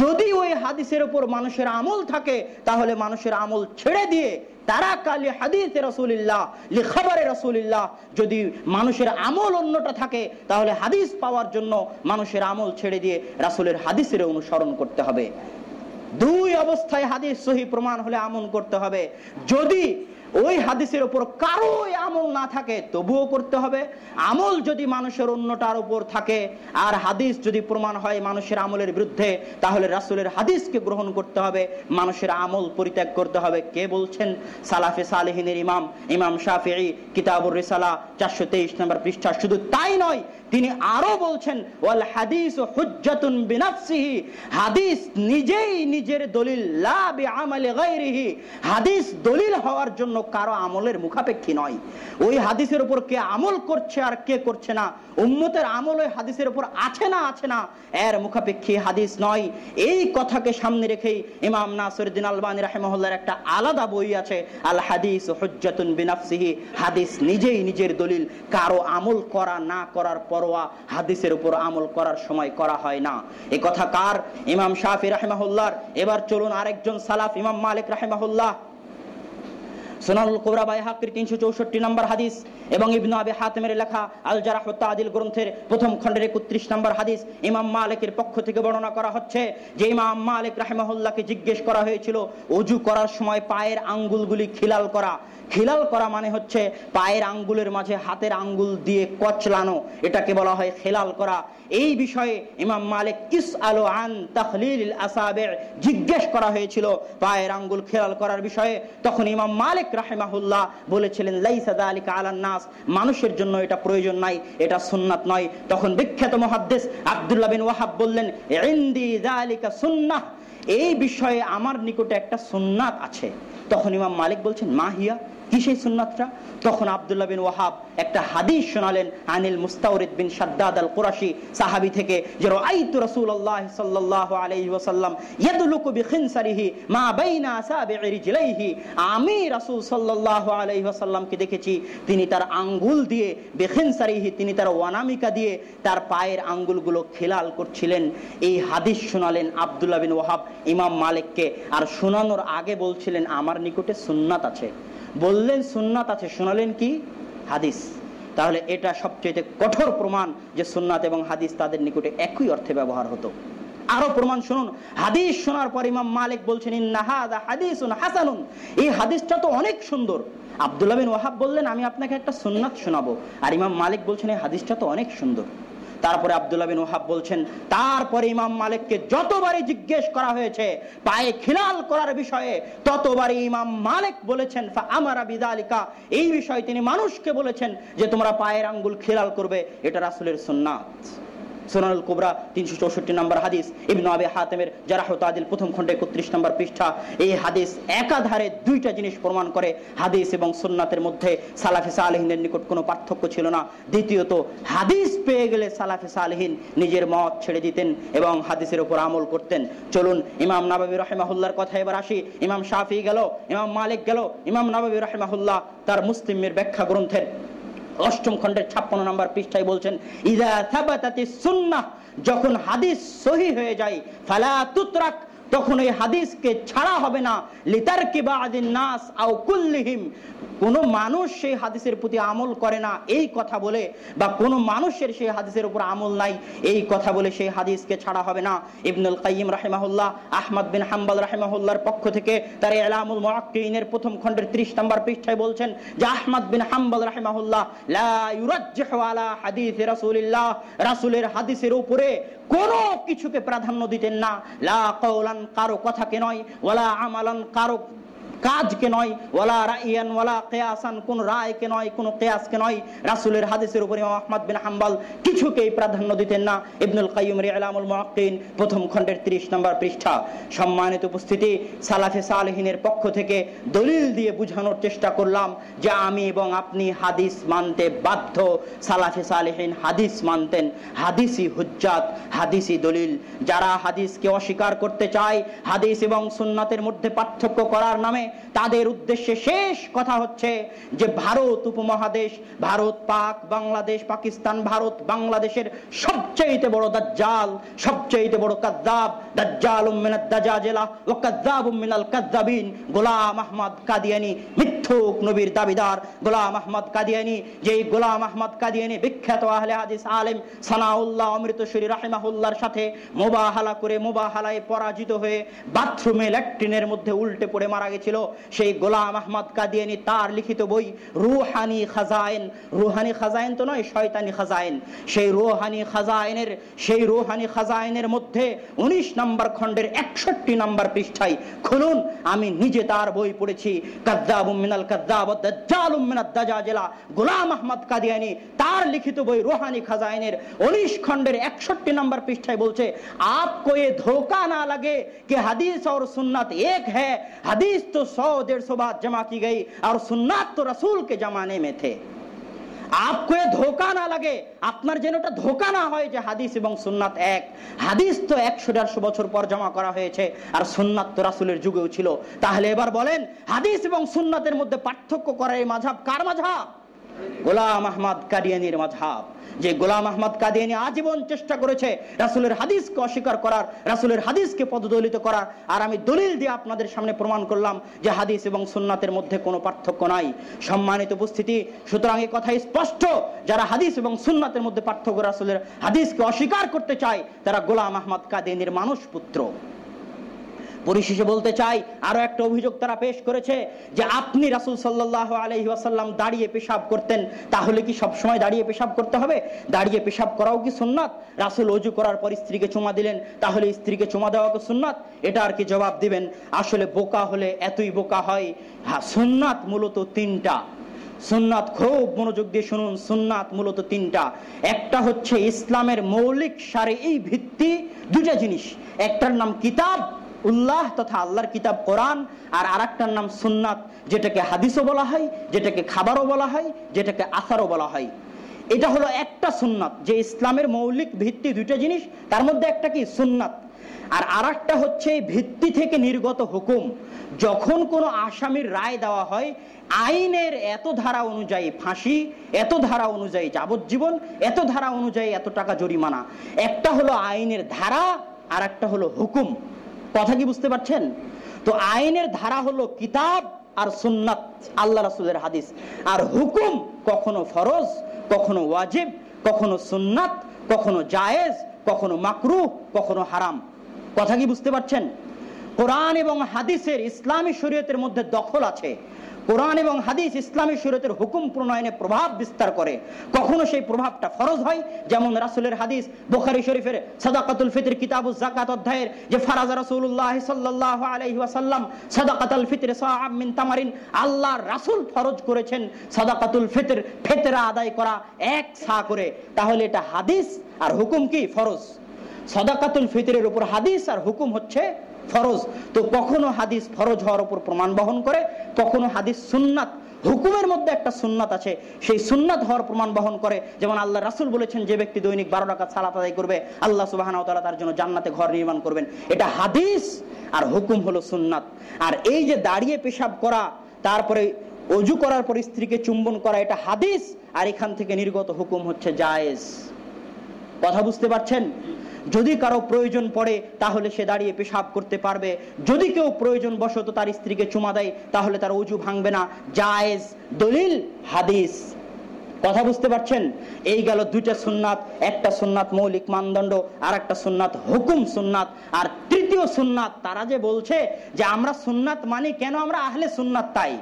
যদি ওই হাদিসের উপর মানুষের আমল থাকে, তাহলে মানুষের আমল ছেড়ে দিয়ে তারা কালি হাদিসে রাসূলুল্লাহ লি খাবারে রাসূলুল্লাহ, যদি মানুষের আমল অন্যটা থাকে তাহলে হাদিস পাওয়ার জন্য মানুষের আমল ছেড়ে দিয়ে রাসূলের হাদিসের অনুসরণ করতে হবে। দুই অবস্থায় হাদিস সহিহ প্রমাণ হলে আমল করতে হবে। যদি ওই হাদিসের উপর কারো আমল না থাকে তবুও করতে হবে। আমল যদি মানুষের অন্যটার উপর থাকে আর হাদিস যদি প্রমাণ হয় মানুষের আমলের বিরুদ্ধে, তাহলে রাসূলের হাদিসকে গ্রহণ করতে হবে, মানুষের আমল পরিত্যাগ করতে হবে। কে বলছেন? সালাফে সালেহিনের ইমাম শাফিঈ কিতাবুর রিসালা 423 নম্বর পৃষ্ঠা। শুধু তাই নয়, তিনি আরো বলছেন ওয়াল হাদিসু হুজ্জাতুন বিনাফসিহি, হাদিস নিজেই নিজের দলিল, লা বিআমালি গায়রিহি, হাদিস দলিল হওয়ার জন্য কারো আমলের মুখাপেক্ষী নয়। ওই হাদিসের উপর কে আমল করছে আর কে করছে না, উম্মতের আমল ওই হাদিসের উপর আছে না, এর মুখাপেক্ষী হাদিস নয়। এই কথাকে সামনে রেখেই ইমাম নাসিরউদ্দিন আলবানী রাহিমাহুল্লাহর একটা আলাদা বই আছে, আল হাদিস হুজ্জাতুন বিনাফসিহি, হাদিস নিজেই নিজের দলিল, কারো আমল করা না করার পরোয়া হাদিসের উপর আমল করার সময় করা হয় না। এই কথা কার? ইমাম শাফি রাহিমাহুল্লাহর। এবার চলুন আরেকজন সালাফ ইমাম মালিক রাহিমাহুল্লাহ, সুনানুল কুবরা বাইহাকির 364 নম্বর হাদিস এবং ইবনে আবি হাতিমের লেখা আল জারাহ ওয়া তা'দিল গ্রন্থের প্রথম খণ্ডের 31 নম্বর হাদিস ইমাম মালিকের পক্ষ থেকে বর্ণনা করা হচ্ছে যে ইমাম মালিক রাহিমাহুল্লাহকে জিজ্ঞেস করা হয়েছিল ওযু করার সময় পায়ের আঙ্গুলগুলি খিলাল করা মানে হচ্ছে পায়ের আঙ্গুলের মাঝে হাতের আঙ্গুল দিয়ে কচলানো, এটাকে বলা হয় খিলাল করা। এই বিষয়ে ইমাম মালিক ইসআলু আন তাখলিলিল আসাবি', জিজ্ঞেস করা হয়েছিল পায়ের আঙ্গুল খিলাল করার বিষয়ে। তখন ইমাম মালিক রাহিমাহুল্লাহ বলেছিলেন লাইসা যালিকা আলান নাস, মানুষের জন্য এটা প্রয়োজন নাই, এটা সুন্নাত নয়। তখন বিখ্যাত মুহাদ্দিস আব্দুল্লাহ বিন ওয়াহাব বললেন ইনদি যালিকা সুন্নাহ, এই বিষয়ে আমার নিকটে একটা সুন্নাত আছে। তখন ইমাম মালিক বলছেন মাহিয়া, কি সেই সুন্নাতটা? তখন আব্দুল্লাহ বিন ওয়াহাব একটা হাদিস শোনালেন আনিল মুস্তাওরিদ বিন শাদ্দাদ আল কুরাশি সাহাবী থেকে, যে রাআইতু রাসূলুল্লাহ সাল্লাল্লাহু আলাইহি ওয়াসাল্লাম ইয়াদলুকু বিখিনসারিহি মা বাইনা আসাবি'i রিজলাইহি, আমি রাসূল সাল্লাল্লাহু আলাইহি ওয়াসাল্লামকে দেখেছি তিনি তার আঙ্গুল দিয়ে বিখিনসারিহি, তিনি তার ওয়ানামিকা দিয়ে তার পায়ের আঙ্গুলগুলো খিলাল করছিলেন। এই হাদিস শোনালেন আব্দুল্লাহ বিন ওয়াহাব ইমাম মালিককে, আর শোনানোর আগে বলছিলেন আমার নিকটে সুন্নাত আছে। বললেন সুন্নাত আছে, শোনালেন কি? হাদিস। তাহলে এটা সবচেয়ে কঠোর প্রমাণ যে সুন্নাত এবং হাদিস তাদের নিকটে একই অর্থে ব্যবহার হতো। আরো প্রমাণ শুনুন, হাদিস শোনার পর ইমাম মালিক বলছেন ইন্না হাযা হাদিসুন হাসানুন, এই হাদিসটা তো অনেক সুন্দর। আব্দুল্লাহ বিন ওয়াহাব বললেন আমি আপনাকে একটা সুন্নাত শোনাবো, আর ইমাম মালিক বলছেন এই হাদিসটা তো অনেক সুন্দর। তারপরে আব্দুল্লাহ বিন ওয়াহাব বলছেন তারপরে ইমাম মালিককে যতবারই জিজ্ঞেস করা হয়েছে পায়ে খিলাল করার বিষয়ে, ততবারই ইমাম মালিক বলেছেন ফা আমারা বিযালিকা, এই বিষয়ে তিনি মানুষকে বলেছেন যে তোমরা পায়ের আঙ্গুল খিলাল করবে, এটা রাসূলের সুন্নাত। সুনানুল কুবরা 364 নম্বর হাদিস, ইবনে আবি হাতিমের জারহ ওয়া তা'দীল প্রথম খণ্ডে 31 নম্বর পৃষ্ঠা। এই হাদিস একাধারে দুইটা জিনিস প্রমাণ করে, হাদিস এবং সুন্নাতের মধ্যে সালাফে সালেহিনের নিকট কোনো পার্থক্য ছিল না। দ্বিতীয়ত, হাদিস পেয়ে গেলে সালাফে সালেহিন নিজের মত ছেড়ে দিতেন এবং হাদিসের উপর আমল করতেন। চলুন ইমাম নাবাবী রাহিমাহুল্লাহর কথা এবার আসি। ইমাম শাফিঈ গেল, ইমাম মালিক গেল, ইমাম নাবাবী রাহিমাহুল্লাহ তার মুসলিমের ব্যাখ্যা গ্রন্থের 8ম খণ্ডের 56 নম্বর পৃষ্ঠায় বলছেন ইযা সাবাতাতিস সুন্নাহ, যখন হাদিস সহিহ হয়ে যায় ফালা তুতরাক, তখন এই হাদিসকে ছাড়া হবে না, লিতারকি বা'দিন নাস আও কুল্লিহিম, কোন মানুষ সেই হাদিসের প্রতি আমল করে না এই কথা বলে, বা কোন মানুষের সেই হাদিসের উপর আমল নাই এই কথা বলে সেই হাদিসকে ছাড়া হবে না। ইবনুল কাইয়িম রাহিমাহুল্লাহ আহমদ বিন হাম্বল রাহিমাহুল্লাহর পক্ষ থেকে তার ইলামুল মুআক্কিনের 1ম খণ্ডের 30 নম্বর পৃষ্ঠায় বলছেন যে আহমদ বিন হাম্বল রাহিমাহুল্লাহ লা ইউরাজ্জিহু আলা হাদিস রাসূলিল্লাহ, রাসূলের হাদিসের উপরে কোনো কিছুকে প্রাধান্য দিতেন না, লা কাওলান, কারো কথাকে নয়, ওয়ালা আমালান, কারো কাজকে নয়, ওয়ালা রাইয়ান ওয়ালা কিয়াসান, কোন রায়কে নয়, কোন কিয়াসকে নয়, রাসূলের হাদিসের উপর ইমাম আহমদ বিন হাম্বল কিছুকেই প্রাধান্য দিতেন না। ইবনুল কাইয়িম ইলামুল মুআক্কিন 1ম খণ্ডের 30 নম্বর পৃষ্ঠা। সম্মানিত উপস্থিতি, সালাফে সালেহিনের পক্ষ থেকে দলিল দিয়ে বোঝানোর চেষ্টা করলাম যে আমি এবং আপনি হাদিস মানতে বাধ্য। সালাফে সালেহিন হাদিস মানতেন, হাদিসই হুজ্জাত, হাদিসই দলিল। যারা হাদিসকে অস্বীকার করতে চায়, হাদিস এবং সুন্নাতের মধ্যে পার্থক্য করার নামে, তাদের উদ্দেশ্যে শেষ কথা হচ্ছে যে ভারত উপমহাদেশ, ভারত পাক, বাংলাদেশ পাকিস্তান, ভারত বাংলাদেশের সবচেয়ে বড় দাজ্জাল, সবচেয়ে বড় কাযযাব, দাজ্জালুম মিনাদ দাজাজিলা ওয়া কাযযাবুম মিনাল কাযযাবিন, গোলাম আহমদ কাদিয়ানী, মিথ্যুক নবীর দাবিদার গোলাম আহমদ কাদিয়ানী। যেই গোলাম আহমদ কাদিয়ানী বিখ্যাত আহলে হাদিস আলেম সানাউল্লাহ অমৃতসরী রাহিমাহুল্লাহর সাথে মুবাহালা করে মুবাহালায় পরাজিত হয়ে বাথরুমে ল্যাট্রিনের মধ্যে উল্টে পড়ে মারা গেছিল, সেই গোলাম আহমদ কাদিয়ানী তার লিখিত বই রুহানি খাজাইন, রুহানি খাজাইন তো নয়, শয়তানি খাজাইন, সেই রুহানি খাজাইনের মধ্যে 19 নম্বর খণ্ডের 61 নম্বর পৃষ্ঠায় খুলুন, আমি নিজে তার বই পড়েছি, কাযযাবুম মিনাল কাযযাব ওয়া দাজ্জালুম মিনাদ দাজাজিলা। গোলাম আহমদ কাদিয়ানী তার লিখিত বই রুহানি খাজাইনের 19 খণ্ডের 61 নম্বর পৃষ্ঠায় বলছে आपको ये धोखा ना लगे कि हदीस और सुन्नत एक है, हदीस तो 100-150 बार जमा की गई और सुन्नत तो रसूल के जमाने में थे। आपको ये धोखा ना लगे, আপনার যেন এটা ধোঁকা না হয় যে হাদিস এবং সুন্নাত এক। হাদিস তো 100-150 বছর পর জমা করা হয়েছে, আর সুন্নাত তো রাসূলের যুগেও ছিল। তাহলে এবার বলেন হাদিস এবং সুন্নাতের মধ্যে পার্থক্য করার এই মাযহাব কার মাযহাব? গোলাম আহমদ কাদিয়ানীর মাযহাব। যে গোলাম আহমদ কাদিয়ানী আজীবন চেষ্টা করেছে রাসূলের হাদিসকে অস্বীকার করার, রাসূলের হাদিসকে পদদলিত করার, আর আমি দলিল দিয়ে আপনাদের সামনে প্রমাণ করলাম যে হাদিস এবং সুন্নাতের মধ্যে কোনো পার্থক্য নাই। সম্মানিত উপস্থিতি, সুতরাং এই কথা স্পষ্ট, যারা হাদিস এবং সুন্নাতের মধ্যে পার্থক্য, রাসূলের হাদিসকে অস্বীকার করতে চায়, তারা গোলাম আহমদ কাদিয়ানীর মানুষ পুত্র। পরিশেষে বলতে চাই, আরো একটা অভিযোগ তারা পেশ করেছে যে আপনি রাসূল সাল্লাল্লাহু আলাইহি ওয়াসাল্লাম দাঁড়িয়ে পেশাব করতেন, তাহলে কি সব সময় দাঁড়িয়ে পেশাব করতে হবে? দাঁড়িয়ে পেশাব করাও কি সুন্নাত? রাসূল ওযু করার পর স্ত্রীকে চুমা দিলেন, তাহলে স্ত্রীকে চুমা দেওয়া কি সুন্নাত? এটা আর কি জবাব দিবেন? আসলে বোকা হলে এতই বোকা হয়। হ্যাঁ, সুন্নাত মূলত 3টা। সুন্নাত খুব মনোযোগ দিয়ে শুনুন, সুন্নাত মূলত 3টা। একটা হচ্ছে ইসলামের মৌলিক শারঈ ভিত্তি 2টা জিনিস, একটার নাম কিতাব, উল্লাহ তথা আল্লাহর কিতাব কোরআন, আর আরেকটার নাম সুন্নাত, যেটাকে হাদিসও বলা হয়, যেটাকে খাবারও বলা হয়, যেটাকে আসারও বলা হয়। এটা হলো একটা সুন্নাত, যে ইসলামের মৌলিক ভিত্তি দুইটা জিনিস, তার মধ্যে একটা কি সুন্নাত, আর আরেকটা হচ্ছে ভিত্তি থেকে নির্গত হুকুম। যখন কোনো আসামির রায় দেওয়া হয় আইনের এত ধারা অনুযায়ী ফাঁসি, এত ধারা অনুযায়ী যাবজ্জীবন, এত ধারা অনুযায়ী এত টাকা জরিমানা, একটা হলো আইনের ধারা আর একটা হলো হুকুম। কথা কি বুঝতে পারছেন? তো আইনের ধারা হলো কিতাব আর সুন্নাত, আল্লাহ রাসূলের হাদিস, আর হুকুম কখনো ফরজ, কখনো ওয়াজিব, কখনো সুন্নাত, কখনো জায়েজ, কখনো মাকরুহ, কখনো হারাম। কথা কি বুঝতে পারছেন? কোরআন এবং হাদিসের ইসলামী শরীয়তের মধ্যে দখল আছে। কোরআন এবং হাদিস ইসলামী শরীয়তের হুকুম প্রণয়নে প্রভাব বিস্তার করে। কখনো সেই প্রভাবটা ফরজ হয়, যেমন রাসূলের হাদিস বুখারী শরীফের সাদাকাতুল ফিতর কিতাবুজ যাকাত অধ্যায়ের, যে ফারাজা রাসূলুল্লাহ সাল্লাল্লাহু আলাইহি ওয়াসাল্লাম সাদাকাতুল ফিতর সাআম মিন তামারিন, আল্লাহর রাসূল ফরজ করেছেন সাদাকাতুল ফিতর, ফিতরা আদায় করা এক সা করে। তাহলে এটা হাদিস আর হুকুম কি? ফরজ। সাদাকাতুল ফিতরের উপর হাদিস আর হুকুম হচ্ছে ফরজ। তো কখনো হাদিস ফরজ হওয়ার উপর প্রমাণ বহন করে, কখনো হাদিস সুন্নাত, হুকুমের মধ্যে একটা সুন্নাত আছে, সেই সুন্নাত হওয়ার প্রমাণ বহন করে। যেমন আল্লাহ রাসূল বলেছেন, যে ব্যক্তি দৈনিক 12 রাকাত সালাত আদায় করবে আল্লাহ সুবহানাহু ওয়া তাআলা তার জন্য জান্নাতে ঘর নির্মাণ করবেন। এটা হাদিস, আর হুকুম হলো সুন্নাত। আর এই যে দাঁড়িয়ে পেশাব করা, তারপরে ওযু করার পর স্ত্রীকে চুম্বন করা, এটা হাদিস, আর এখান থেকে নির্গত হুকুম হচ্ছে জায়েজ। কথা বুঝতে পারছেন? যদি কারো প্রয়োজন পড়ে তাহলে সে দাঁড়িয়ে পেশাব করতে পারবে। যদি কেউ প্রয়োজন বশত তার স্ত্রীকে চুমা দেয় তাহলে তার ওযু ভাঙবে না। জায়েজ, দলিল হাদিস। কথা বুঝতে পারছেন? এই গেল দুইটা সুন্নাত, একটা সুন্নাত মৌলিক মানদণ্ড, আর একটা সুন্নাত হুকুম সুন্নাত। আর তৃতীয় সুন্নাত, তারা যে বলছে যে আমরা সুন্নাত মানি, কেন আমরা আহলে সুন্নাত, তাই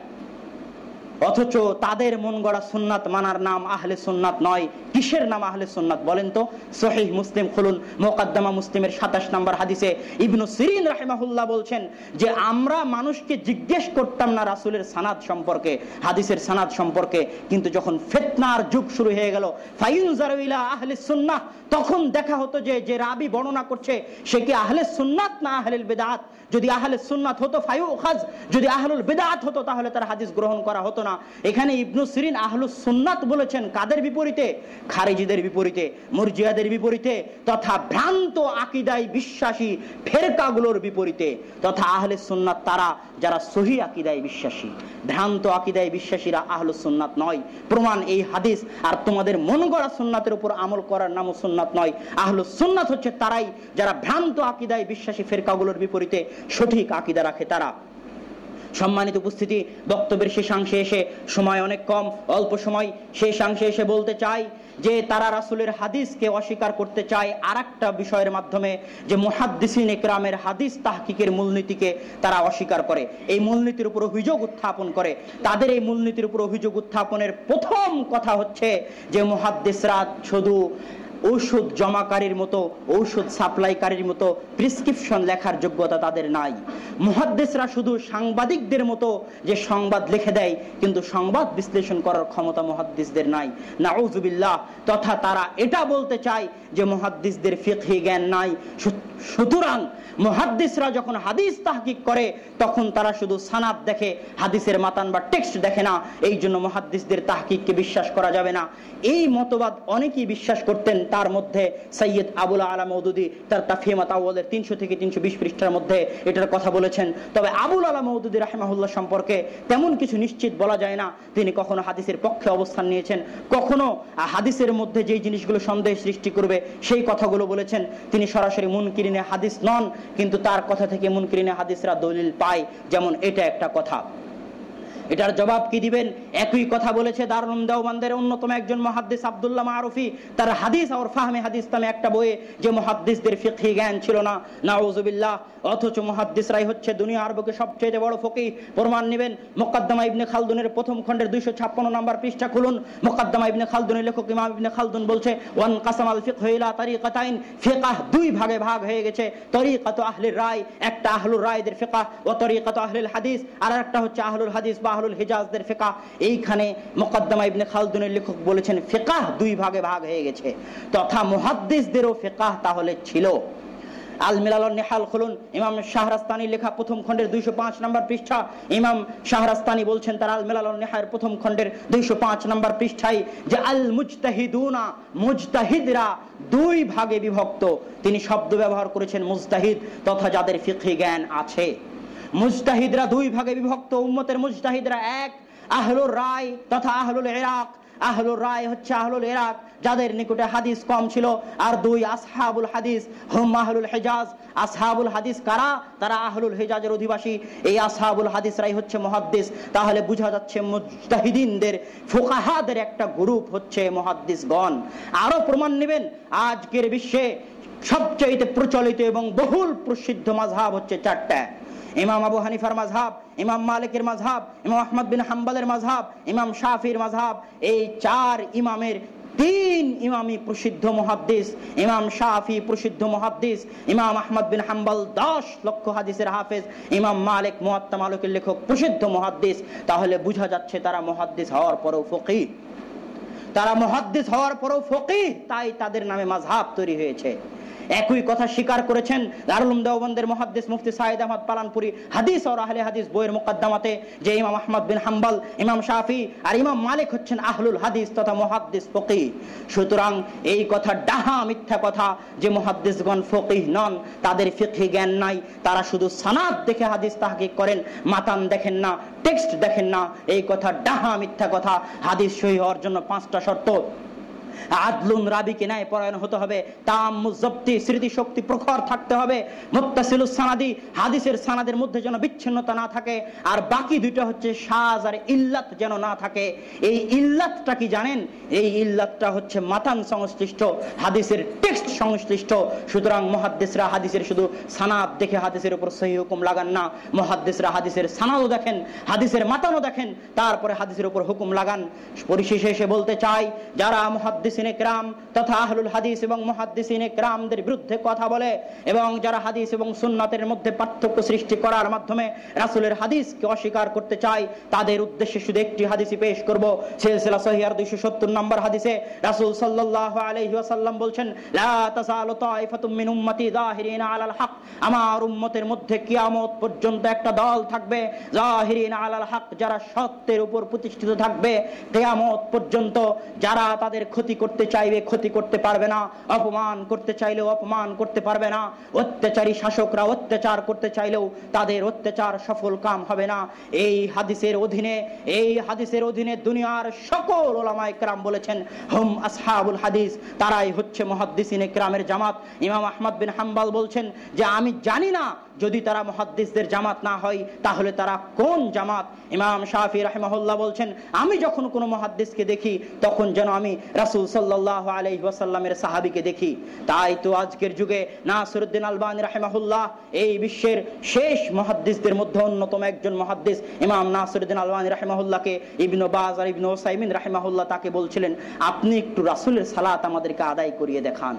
অথচ তাদের মন গড়া সুন্নাত মানার নাম আহলে সুন্নাত নয়। কিসের নাম আহলে সুন্নাত বলেন তো? সহিহ মুসলিম খুলুন, মুকাদ্দামা মুসলিমের 27 নম্বর হাদিসে ইবনু সিরিন রাহিমাহুল্লাহ বলছেন যে আমরা মানুষকে জিজ্ঞেস করতাম না রাসূলের সানাদ সম্পর্কে, হাদিসের সানাদ সম্পর্কে, কিন্তু যখন ফিতনার যুগ শুরু হয়ে গেল, ফায়ুনজারু ইলা আহলে সুন্নাহ, তখন দেখা হতো যে রাবি বর্ণনা করছে সে কি আহলে সুন্নাত না আহলুল বিদআত। যদি আহলে সুন্নাত হতো ফায়ুখাজ, যদি আহলুল বিদআত হতো তাহলে তার হাদিস গ্রহণ করা হতো না। এখানে ইবনু সিরিন আহলুস সুন্নাত বলেছেন কাদের বিপরীতে? খারিজিদের বিপরীতে, মুরজিয়াদের বিপরীতে, তথা ভ্রান্ত আকীদায় বিশ্বাসী ফেরকাগুলোর বিপরীতে। তথা আহলে সুন্নাত তারা যারা সহিহ আকীদায় বিশ্বাসী, ভ্রান্ত আকীদায় বিশ্বাসীরা আহলুস সুন্নাত নয়। প্রমাণ এই হাদিস। আর তোমাদের মন গড়া সুন্নাতের উপর আমল করার নামও সুন্নাত নয়। আহলুস সুন্নাত হচ্ছে তারাই যারা ভ্রান্ত আকীদায় বিশ্বাসী ফেরকাগুলোর বিপরীতে সঠিক আকীদা রাখে তারা। সম্মানিত উপস্থিতি, বক্তব্যের শেষাংশে এসে, সময় অনেক কম, অল্প সময়, শেষাংশে এসে বলতে চাই যে তারা রাসূলের হাদিসকে অস্বীকার করতে চায় আরেকটা বিষয়ের মাধ্যমে, যে মুহাদ্দিসিন ইকরামের হাদিস তাহকিকের মূলনীতিকে তারা অস্বীকার করে, এই মূলনীতির উপর অভিযোগ উত্থাপন করে। তাদের এই মূলনীতির উপর অভিযোগ উত্থাপনের প্রথম কথা হচ্ছে যে মুহাদ্দিসরা শুধু ঔষধ জমাকারীর মতো, ঔষধ সাপ্লাইকারীর মতো প্রেসক্রিপশন লেখার যোগ্যতা তাদের নাই। মুহাদ্দিসরা শুধু সাংবাদিকদের মতো যে সংবাদ লিখে দেয়, কিন্তু সংবাদ বিশ্লেষণ করার ক্ষমতা মুহাদ্দিসদের নাই, নাউযুবিল্লাহ। তথা তারা এটা বলতে চায় যে মুহাদ্দিসদের ফিকহি জ্ঞান নাই। সুতরাং মুহাদ্দিসরা যখন হাদিস তাহকিক করে তখন তারা শুধু সানাদ দেখে, হাদিসের মাতান বা টেক্সট দেখে না। এই জন্য মুহাদ্দিসদের তাহকিককে বিশ্বাস করা যাবে না। এই মতবাদ অনেকেই বিশ্বাস করতেন। তার মধ্যে সৈয়দ আবুল আলা মওদুদি তার তাফহিমাত আউয়ালের 300 থেকে 320 পৃষ্ঠার মধ্যে এটার কথা বলেছেন। তবে আবুল আলা মওদুদি রাহিমাহুল্লাহ সম্পর্কে তেমন কিছু নিশ্চিত বলা যায় না। তিনি কখনো হাদিসের পক্ষে অবস্থান নিয়েছেন, কখনো হাদিসের মধ্যে যেই জিনিসগুলো সন্দেহ সৃষ্টি করবে সেই কথাগুলো বলেছেন। তিনি সরাসরি মুনকিরিনে হাদিস নন, কিন্তু তার কথা থেকে মুনকিরিনে হাদিসরা দলিল পায়। যেমন এটা একটা কথা। এটার জবাব কি দিবেন? একই কথা বলেছে দারুল উলুম দেওবন্দের অন্যতম একজন মুহাদ্দিস আব্দুল্লাহ মারুফি তার হাদিস আর ফাহমে হাদিস নামে একটা বইয়ে, যে মুহাদ্দিসদের ফিকহি জ্ঞান ছিল না, নাউযুবিল্লাহ। অথচ মুহাদ্দিসরাই হচ্ছে দুনিয়ার বুকে সবচেয়ে বড় ফকিহ। প্রমাণ নেবেন মুকাদ্দামা ইবনে খালদুনের প্রথম খণ্ডের 256 নম্বর পৃষ্ঠা খুলুন। মুকাদ্দামা ইবনে খালদুনের লেখক ইমাম ইবনে খালদুন বলছে, ওয়ান কাসামাল ফিকহু ইলা তারিকাতাইন, ফিকহ দুই ভাগে ভাগ হয়ে গেছে। তরিকাতু আহলির রায়, একটা আহলুর রায়দের ফিকহ, ও তরিকাতু আহলিল হাদিস, আর একটা হচ্ছে আহলুল হাদিস বা আহলুল হিজাজদের ফিকহ। এইখানে মুকাদ্দামা ইবনে খালদুনের লেখক বলেছেন ফিকহ দুই ভাগে ভাগ হয়ে গেছে, তথা মুহাদ্দিসদেরও ফিকহ তাহলে ছিল। আল মিলাল ওয়ান নিহাল খুলুন, ইমাম শাহরাস্তানি লেখা প্রথম খণ্ডের 205 নম্বর পৃষ্ঠা। ইমাম শাহরাস্তানি বলছেন তার আল মিলাল ওয়ান নিহার প্রথম খণ্ডের 205 নম্বর পৃষ্ঠায় যে আল মুজতাহিদুনা, মুজতাহিদরা দুই ভাগে বিভক্ত। তিনি শব্দ ব্যবহার করেছেন মুজতাহিদ তথা যাদের ফিকহি জ্ঞান আছে। মুজতাহিদরা দুই ভাগে বিভক্ত। উম্মতের মুজতাহিদরা এক, আহলুর রায় তথা আহলুল ইরাক। আহলুর রায় হচ্ছে আহলুল ইরাক, যাদের নিকটে হাদিস কম ছিল। আর দুই আসহাবুল হাদিস, হুম আহলুল হিজাজ। আসহাবুল হাদিস কারা? তারা আহলুল হিজাজের অধিবাসী। এই আসহাবুল হাদিসরাই হচ্ছে মুহাদ্দিস। তাহলে বোঝা যাচ্ছে মুজতাহিদিনদের, ফুকাহাদের একটা গ্রুপ হচ্ছে মুহাদ্দিসগণ। আরো প্রমাণ নেবেন, আজকের বিশ্বে সবচেয়ে প্রচলিত এবং বহুল প্রসিদ্ধ মাযহাব হচ্ছে চারটা। ইমাম আবু হানিফার মাযহাব, ইমাম মালিকের মাযহাব, ইমাম আহমদ বিন হাম্বলের মাযহাব, ইমাম শাফির মাযহাব। এই চার ইমামের তিন ইমামই প্রসিদ্ধ মুহাদ্দিস। ইমাম শাফি প্রসিদ্ধ মুহাদ্দিস, ইমাম আহমদ বিন হাম্বল 10 লক্ষ হাদিসের হাফেজ, ইমাম মালিক মুয়াত্তা মালিকের লেখক প্রসিদ্ধ মুহাদ্দিস। তাহলে বোঝা যাচ্ছে তারা মুহাদ্দিস হওয়ার পরেও ফকিহ। তারা মুহাদ্দিস হওয়ার পরেও ফকিহ, তাই তাদের নামে মাযহাব তৈরি হয়েছে। একই কথা স্বীকার করেছেন দারুল উলুম দেওবন্দের মুহাদ্দিস মুফতি সাইদ আহমদ পালানপুরি হাদিস আর আহলে হাদিস বইয়ের মুকদ্দমাতে, যে ইমাম আহমদ বিন হাম্বল, ইমাম শাফি আর ইমাম মালিক হচ্ছেন আহলুল হাদিস তথা মুহাদ্দিস ফকিহ। সুতরাং এই কথা ডাহা মিথ্যা কথা যে মুহাদ্দিসগণ ফকিহ নন, তাদের ফিকহি জ্ঞান নাই, তারা শুধু সনাদ দেখে হাদিস তাহকিক করেন, মাতান দেখেন না, টেক্সট দেখেন না। এই কথা ডাহা মিথ্যা কথা। হাদিস সহিহ হওয়ার জন্য 5টা শর্ত। আদলুন, রাবিকে ন্যায় পরায়ণ হতে হবে, তাম্মুজ জবতি, স্মৃতি শক্তি প্রখর থাকতে হবে, মুত্তাসিলুস সানাদি, হাদিসের সানাদের মধ্যে যেন বিচ্ছিন্নতা না থাকে, আর বাকি দুটো হচ্ছে শাজ আর ইল্লাত যেন না থাকে। এই ইল্লাতটা কি জানেন? এই ইল্লাতটা হচ্ছে মাতান সংশ্লিষ্ট, হাদিসের টেক্সট সংশ্লিষ্ট। সুতরাং মুহাদ্দিসরা হাদিসের শুধু সানাদ দেখে হাদিসের উপর সহিহ হুকুম লাগান না, মুহাদ্দিসরা হাদিসের সানাদও দেখেন, হাদিসের মাতানও দেখেন, তারপরে হাদিসের উপর হুকুম লাগান। পরিশেষে এসে বলতে চাই, যারা মুহাদ্দিসিনে কেরাম তথা আহলুল হাদিস এবং মুহাদ্দিসিনে কেরামদের বিরুদ্ধে কথা বলে এবং যারা হাদিস এবং সুন্নাতের মধ্যে পার্থক্য সৃষ্টি করার মাধ্যমে রাসূলের হাদিসকে অস্বীকার করতে চায়, তাদের উদ্দেশ্যে শুধু একটি হাদিসই পেশ করব। সিলসিলা সহিহার 270 নম্বর হাদিসে রাসূল সাল্লাল্লাহু আলাইহি ওয়াসাল্লাম বলছেন, লা তাসালু তাইফাতুম মিন উম্মতি যাহিরিনা আলাল হক, আমার উম্মতের মধ্যে কিয়ামত পর্যন্ত একটা দল থাকবে, যাহিরিনা আলাল হক, যারা সত্যের উপর প্রতিষ্ঠিত থাকবে কিয়ামত পর্যন্ত। যারা তাদের ক্ষতি করতে চাইবে ক্ষতি করতে পারবে না, অপমান করতে চাইলেও অপমান করতে পারবে না। অত্যাচারী শাসকরা অত্যাচার করতে চাইলেও তাদের অত্যাচার সফল কাম হবে না। এই হাদিসের অধীনে দুনিয়ার সকল উলামায়ে কেরাম বলেছেন, হুম আসহাবুল হাদিস, তারাই হচ্ছে মুহাদ্দিসিনে কেরামের জামাত। ইমাম আহমদ বিন হাম্বল বলছেন যে আমি জানি না যদি তারা মুহাদ্দিসদের জামাত না হয় তাহলে তারা কোন জামাত। ইমাম শাফি রাহিমাহুল্লাহ বলছেন, আমি যখন কোনো মুহাদ্দিসকে দেখি তখন যেন আমি রাসূল সাল্লাল্লাহু আলাইহি ওয়াসাল্লামের সাহাবীকে দেখি। তাই তো আজকের যুগে নাসিরউদ্দিন আলবানী রাহিমাহুল্লাহ এই বিশ্বের শেষ মুহাদ্দিসদের মধ্যে অন্যতম একজন মুহাদ্দিস ইমাম নাসিরউদ্দিন আলবানী রাহিমাহুল্লাহকে ইবনে বাজ আর ইবনে উসাইমিন রাহিমাহুল্লাহ তাকে বলছিলেন, আপনি একটু রাসূলের সালাত আমাদেরকে আদায় করিয়ে দেখান।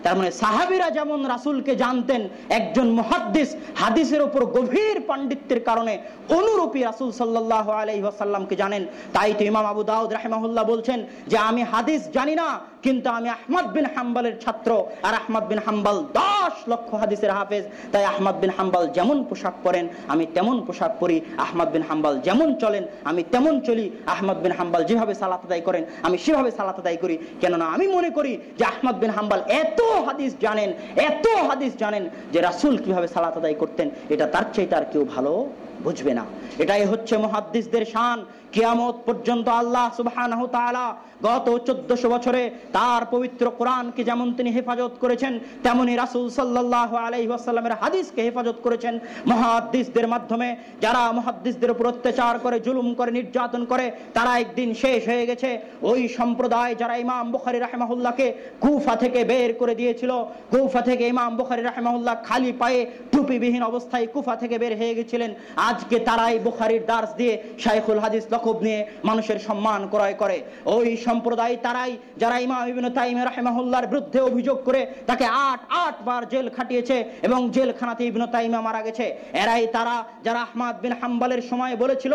তার মানে সাহাবীরা যেমন রাসূলকে জানতেন, একজন মুহাদ্দিস হাদিসের উপর গভীর পাণ্ডিত্যের কারণে অনুরূপী রাসূল সাল্লাল্লাহু আলাইহি ওয়াসাল্লামকে জানেন। তাই তো ইমাম আবু দাউদ রাহিমাহুল্লাহ বলছেন যে আমি হাদিস জানি না, কিন্তু আমি আহমদ বিন হাম্বলের ছাত্র, আর আহমদ বিন হাম্বল 10 লক্ষ হাদিসের হাফেজ। তাই আহমদ বিন হাম্বল যেমন পোশাক পরেন আমি তেমন পোশাক পরি, আহমদ বিন হাম্বল যেমন চলেন আমি তেমন চলি, আহমদ বিন হাম্বল যেভাবে সালাত আদায় করেন আমি সেভাবে সালাত আদায় করি। কেননা আমি মনে করি যে আহমদ বিন হাম্বল এত হাদিস জানেন যে রাসূল কিভাবে সালাত আদায় করতেন এটা তার চাইতে আর কেউ ভালো বুঝবে না। এটাই হচ্ছে মুহাদ্দিসদের শান। কিয়ামত পর্যন্ত আল্লাহ সুবহানাহু ওয়া তাআলা গত 1400 বছরে তার পবিত্র কোরআনকে যেমন তিনি হেফাজত করেছেন, তেমনি রাসূল সাল্লাল্লাহু আলাইহি ওয়াসাল্লামের হাদিসকে হেফাজত করেছেন মুহাদ্দিসদের মাধ্যমে। যারা মুহাদ্দিসদের উপর অত্যাচার করে, জুলুম করে, নির্যাতন করে, তারা একদিন শেষ হয়ে গেছে। ওই সম্প্রদায় যারা ইমাম বুখারী রাহিমাহুল্লাহকে কুফা থেকে বের করে দিয়েছিল, কুফা থেকে ইমাম বুখারী রাহিমাহুল্লাহ খালি পায়ে টুপিবিহীন অবস্থায় কুফা থেকে বের হয়ে গেছিলেন। আজকে তারাই বুখারীর দার্স দিয়ে শাইখুল হাদিস লকব নিয়ে মানুষের সম্মান ক্রয় করে। ওই সম্প্রদায় তারাই যারা ইমাম ইবনে তাইমিয়া রাহিমাহুল্লাহর বিরুদ্ধে অভিযোগ করে তাকে ৮ বার জেল খাটিয়েছে এবং জেলখানাতে ইবনে তাইমিয়া মারা গেছে। এরাই তারা যারা আহমদ বিন হাম্বলের সময় বলেছিল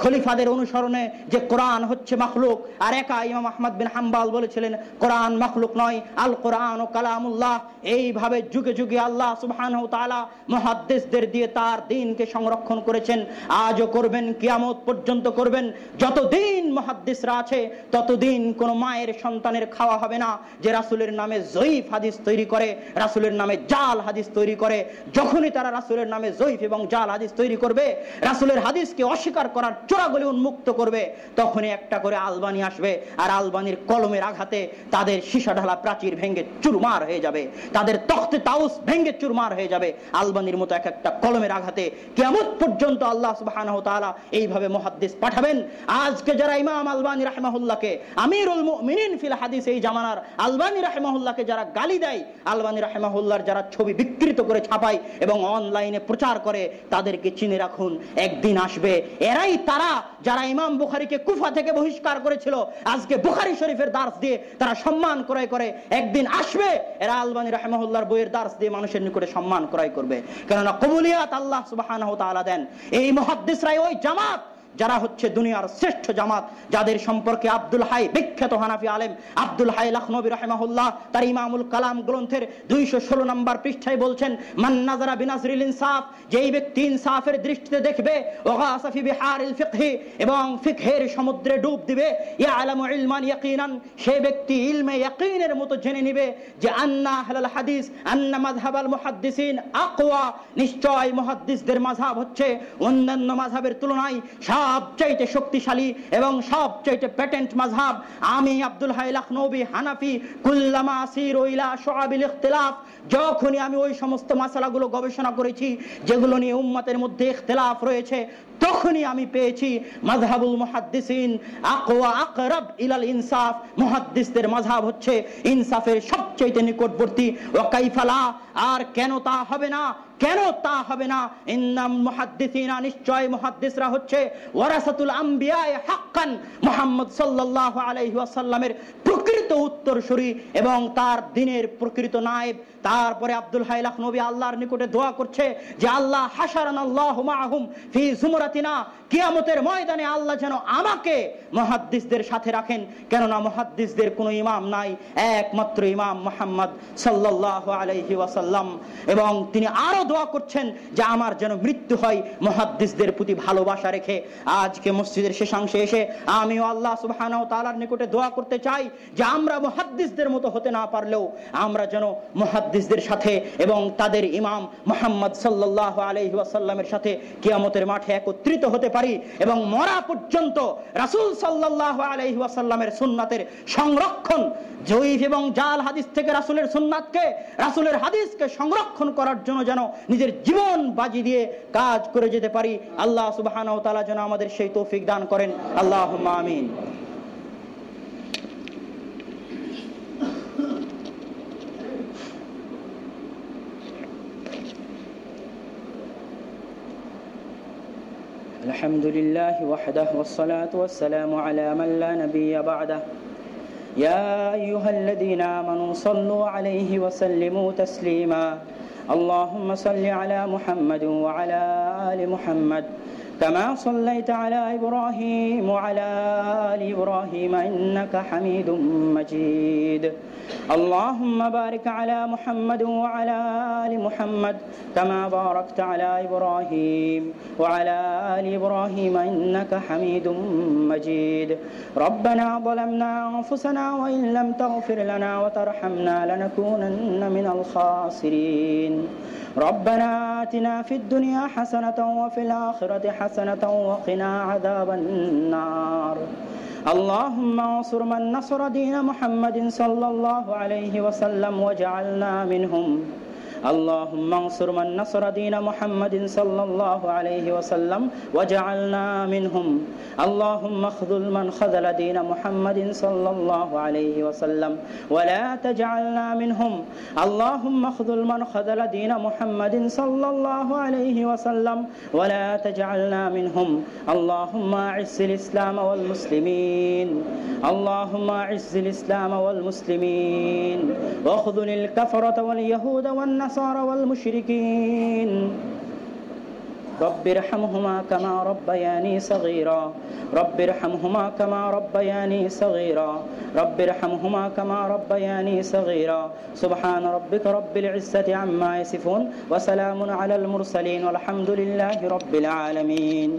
খলিফাদের অনুসরণে যে কোরআন হচ্ছে মাখলুক, আর একা ইমাম আহমদ বিন হাম্বল বলেছিলেন কোরআন মাখলুক নয়, আল কোরআন ও কালামুল্লাহ। এইভাবে যুগে যুগে আল্লাহ সুবহানাহু ওয়া তাআলা মুহাদ্দিসদের দিয়ে তার দ্বীনকে সংরক্ষণ করেছেন, আজও করবেন, কিয়ামত পর্যন্ত করবেন। যতদিন মুহাদ্দিসরা আছে ততদিন কোন মায়ের সন্তানের খাওয়া হবে না যে রাসূলের নামে জয়ীফ হাদিস তৈরি করে, রাসূলের নামে জাল হাদিস তৈরি করে। যখনই তারা রাসূলের নামে জয়ীফ এবং জাল হাদিস তৈরি করবে, রাসূলের হাদিসকে অস্বীকার করার চোরাগুলি উন্মুক্ত করবে, তখনই একটা করে আলবানি আসবে, আর আলবানির কলমের আঘাতে তাদের সীসা ঢালা প্রাচীর ভেঙে চুরমার হয়ে যাবে, তাদের তখতে তাউস ভেঙে চুরমার হয়ে যাবে আলবানির মতো এক একটা কলমের আঘাতে। কিয়ামত পর্যন্ত আল্লাহ সুবহানাহু ওয়া তাআলা এইভাবে মুহাদ্দিস পাঠাবেন। আজকে যারা ইমাম আলবানী রাহিমাহুল্লাহকে, আমিরুল মুমিনিন ফিল হাদিস এই জামানার আলবানী রাহিমাহুল্লাহকে যারা গালি দেয়, আলবানী রাহিমাহুল্লাহর যারা ছবি বিকৃত করে ছাপায় এবং অনলাইনে প্রচার করে, তাদেরকে চিনে রাখুন, একদিন আসবে এরাই তারা যারা ইমাম বুখারীকে কুফা থেকে বহিষ্কার করেছিল, আজকে বুখারী শরীফের দার্স দিয়ে তারা সম্মান ক্রয় করে। একদিন আসবে এরা আলবানী রাহিমাহুল্লাহর বইয়ের দার্স দিয়ে মানুষের নিকটে সম্মান ক্রয় করবে, কেননা কবুলিয়াত আল্লাহ সুবহানাহু ওয়া তাআলা দেন। এই মুহাদ্দিসরাই ওই জামাত যারা হচ্ছে দুনিয়ার শ্রেষ্ঠ জামাত, যাদের সম্পর্কে আব্দুল হাই, বিখ্যাত হানাফি আলেম আব্দুল হাই লাখনবী রাহিমাহুল্লাহ তার ইমামুল কালাম গ্রন্থের 216 নম্বর পৃষ্ঠায় বলছেন, মান নাযারা বিনাজরিল ইনসাফ, যেই ব্যক্তি ইনসাফের দৃষ্টিতে দেখবে, ওয়াগাসা ফি বিহারিল ফিকহি, এবং ফিকহের সমুদ্রে ডুব দিবে, ইয়ালামু ইলমান ইয়াকিনান, সেই ব্যক্তি ইলমে ইয়াকিনের মতো জেনে নেবে যে আন্না আহলাল হাদিস আন্না মাযহাবাল মুহাদ্দিসিন আকওয়া, নিশ্চয় মুহাদ্দিসদের মাযহাব হচ্ছে অন্যান্য মাযহাবের তুলনায় সবচাইতে শক্তিশালী এবং সবচাইতে প্যাটেন্ট মাযহাব। আমি আব্দুল হাই লাখনবী হানাফি কুল্লামা আসিরু ইলা শুআবিল ইখতিলাফ, যখনই আমি ওই সমস্ত মাসালাগুলো গবেষণা করেছি যেগুলো নিয়ে উম্মতের মধ্যে ইখতিলাফ রয়েছে, তখনই আমি পেয়েছি মাযহাবুল মুহাদ্দিসিন আকওয়া আকরাব ইলাল ইনসাফ, মুহাদ্দিসদের মাযহাব হচ্ছে ইনসাফের সবচেয়ে নিকটবর্তী। ওয়া কাইফালা, আর কেন তা হবে না, কেন তা হবে না? ইন্নাম মুহাদ্দিসিনা, নিশ্চয় মুহাদ্দিসরা হচ্ছে ওয়ারাসাতুল আম্বিয়া হাক্কান, মুহাম্মদ সাল্লাল্লাহু আলাইহি ওয়াসাল্লামের প্রকৃত উত্তরসূরি এবং তার দ্বীনের প্রকৃত নায়েব। তারপরে আব্দুল হাই লাখনবী আল্লাহর নিকটে দোয়া করছে যে আল্লাহ হাশারানাল্লাহু মাআহুম ফি যুমরাতিনা, কিয়ামতের ময়দানে আল্লাহ যেন আমাকে মুহাদ্দিসদের সাথে রাখেন, কেননা মুহাদ্দিসদের কোনো ইমাম নাই, একমাত্র ইমাম মুহাম্মদ সাল্লাল্লাহু আলাইহি ওয়াসাল্লাম। এবং তিনি আরো দোয়া করছেন যে আমার যেন মৃত্যু হয় মুহাদ্দিসদের প্রতি ভালোবাসা রেখে। আজকে মসজিদের শেষাংশে এসে আমিও আল্লাহ সুবহানাহু ওয়া তাআলার নিকটে দোয়া করতে চাই যে আমরা মুহাদ্দিসদের মতো হতে না পারলেও আমরা যেন মুহাদ্দিসদের সাথে এবং তাদের ইমাম মুহাম্মদ সাল্লাল্লাহু আলাইহি ওয়াসাল্লামের সাথে কিয়ামতের মাঠে একত্রিত হতে পারি এবং মরা পর্যন্ত রাসূল সাল্লাল্লাহু আলাইহি ওয়াসাল্লামের সুন্নাতের সংরক্ষণ, জয়ীফ এবং জাল হাদিস থেকে রাসূলের সুন্নাতকে, রাসূলের হাদিসকে সংরক্ষণ করার জন্য যেন নিজের জীবন বাজি দিয়ে কাজ করে যেতে পারি। আল্লাহ সুবহানাহু ওয়া তাআলা যেন আমাদের সেই তৌফিক দান করেন। আল্লাহুম্মা আমিন। আলহামদুলিল্লাহি ওয়াহদাহু ওয়াসসালাতু ওয়াসসালামু আলা মান লা নাবিয়্যা বা'দাহু। ইয়া আইয়ুহাল্লাযীনা আমানু সাল্লু আলাইহি ওয়া সাল্লিমু তাসলিমা। আল্লাহুম্মা সাল্লি আলা মুহাম্মাদিন ওয়া আলা আলি মুহাম্মাদ কামা সাল্লাইতা আলা ইব্রাহিম ওয়া আলা আলি ইব্রাহিম ইন্নাকা হামিদুম মাজিদ। اللهم بارك على محمد وعلى آل محمد كما باركت على إبراهيم وعلى آل إبراهيم إنك حميد مجيد. ربنا ظلمنا أنفسنا وإن لم تغفر لنا وترحمنا لنكونن من الخاسرين. ربنا آتنا في الدنيا حسنة وفي الآخرة حسنة وقنا عذاب النار. اللهم انصر من نصر دين محمد صلى الله عليه وسلم واجعلنا منهم. اللهم انصر من نصر دين محمد صلى الله عليه وسلم واجعلنا منهم. اللهم اخذل من خذل دين محمد صلى الله عليه وسلم ولا تجعلنا منهم. اللهم اخذل من خذل دين محمد صلى الله عليه وسلم ولا تجعلنا منهم. اللهم اعز الإسلام والمسلمين. اللهم اعز الإسلام والمسلمين واخذل الكفرة واليهود والنصارى والمشركين. رب ارحمهما كما ربياني صغيرا. رب ارحمهما كما ربياني صغيرا. رب ارحمهما كما ربياني صغيرا. سبحان ربك رب العزة عما يصفون وسلام على المرسلين والحمد لله رب العالمين.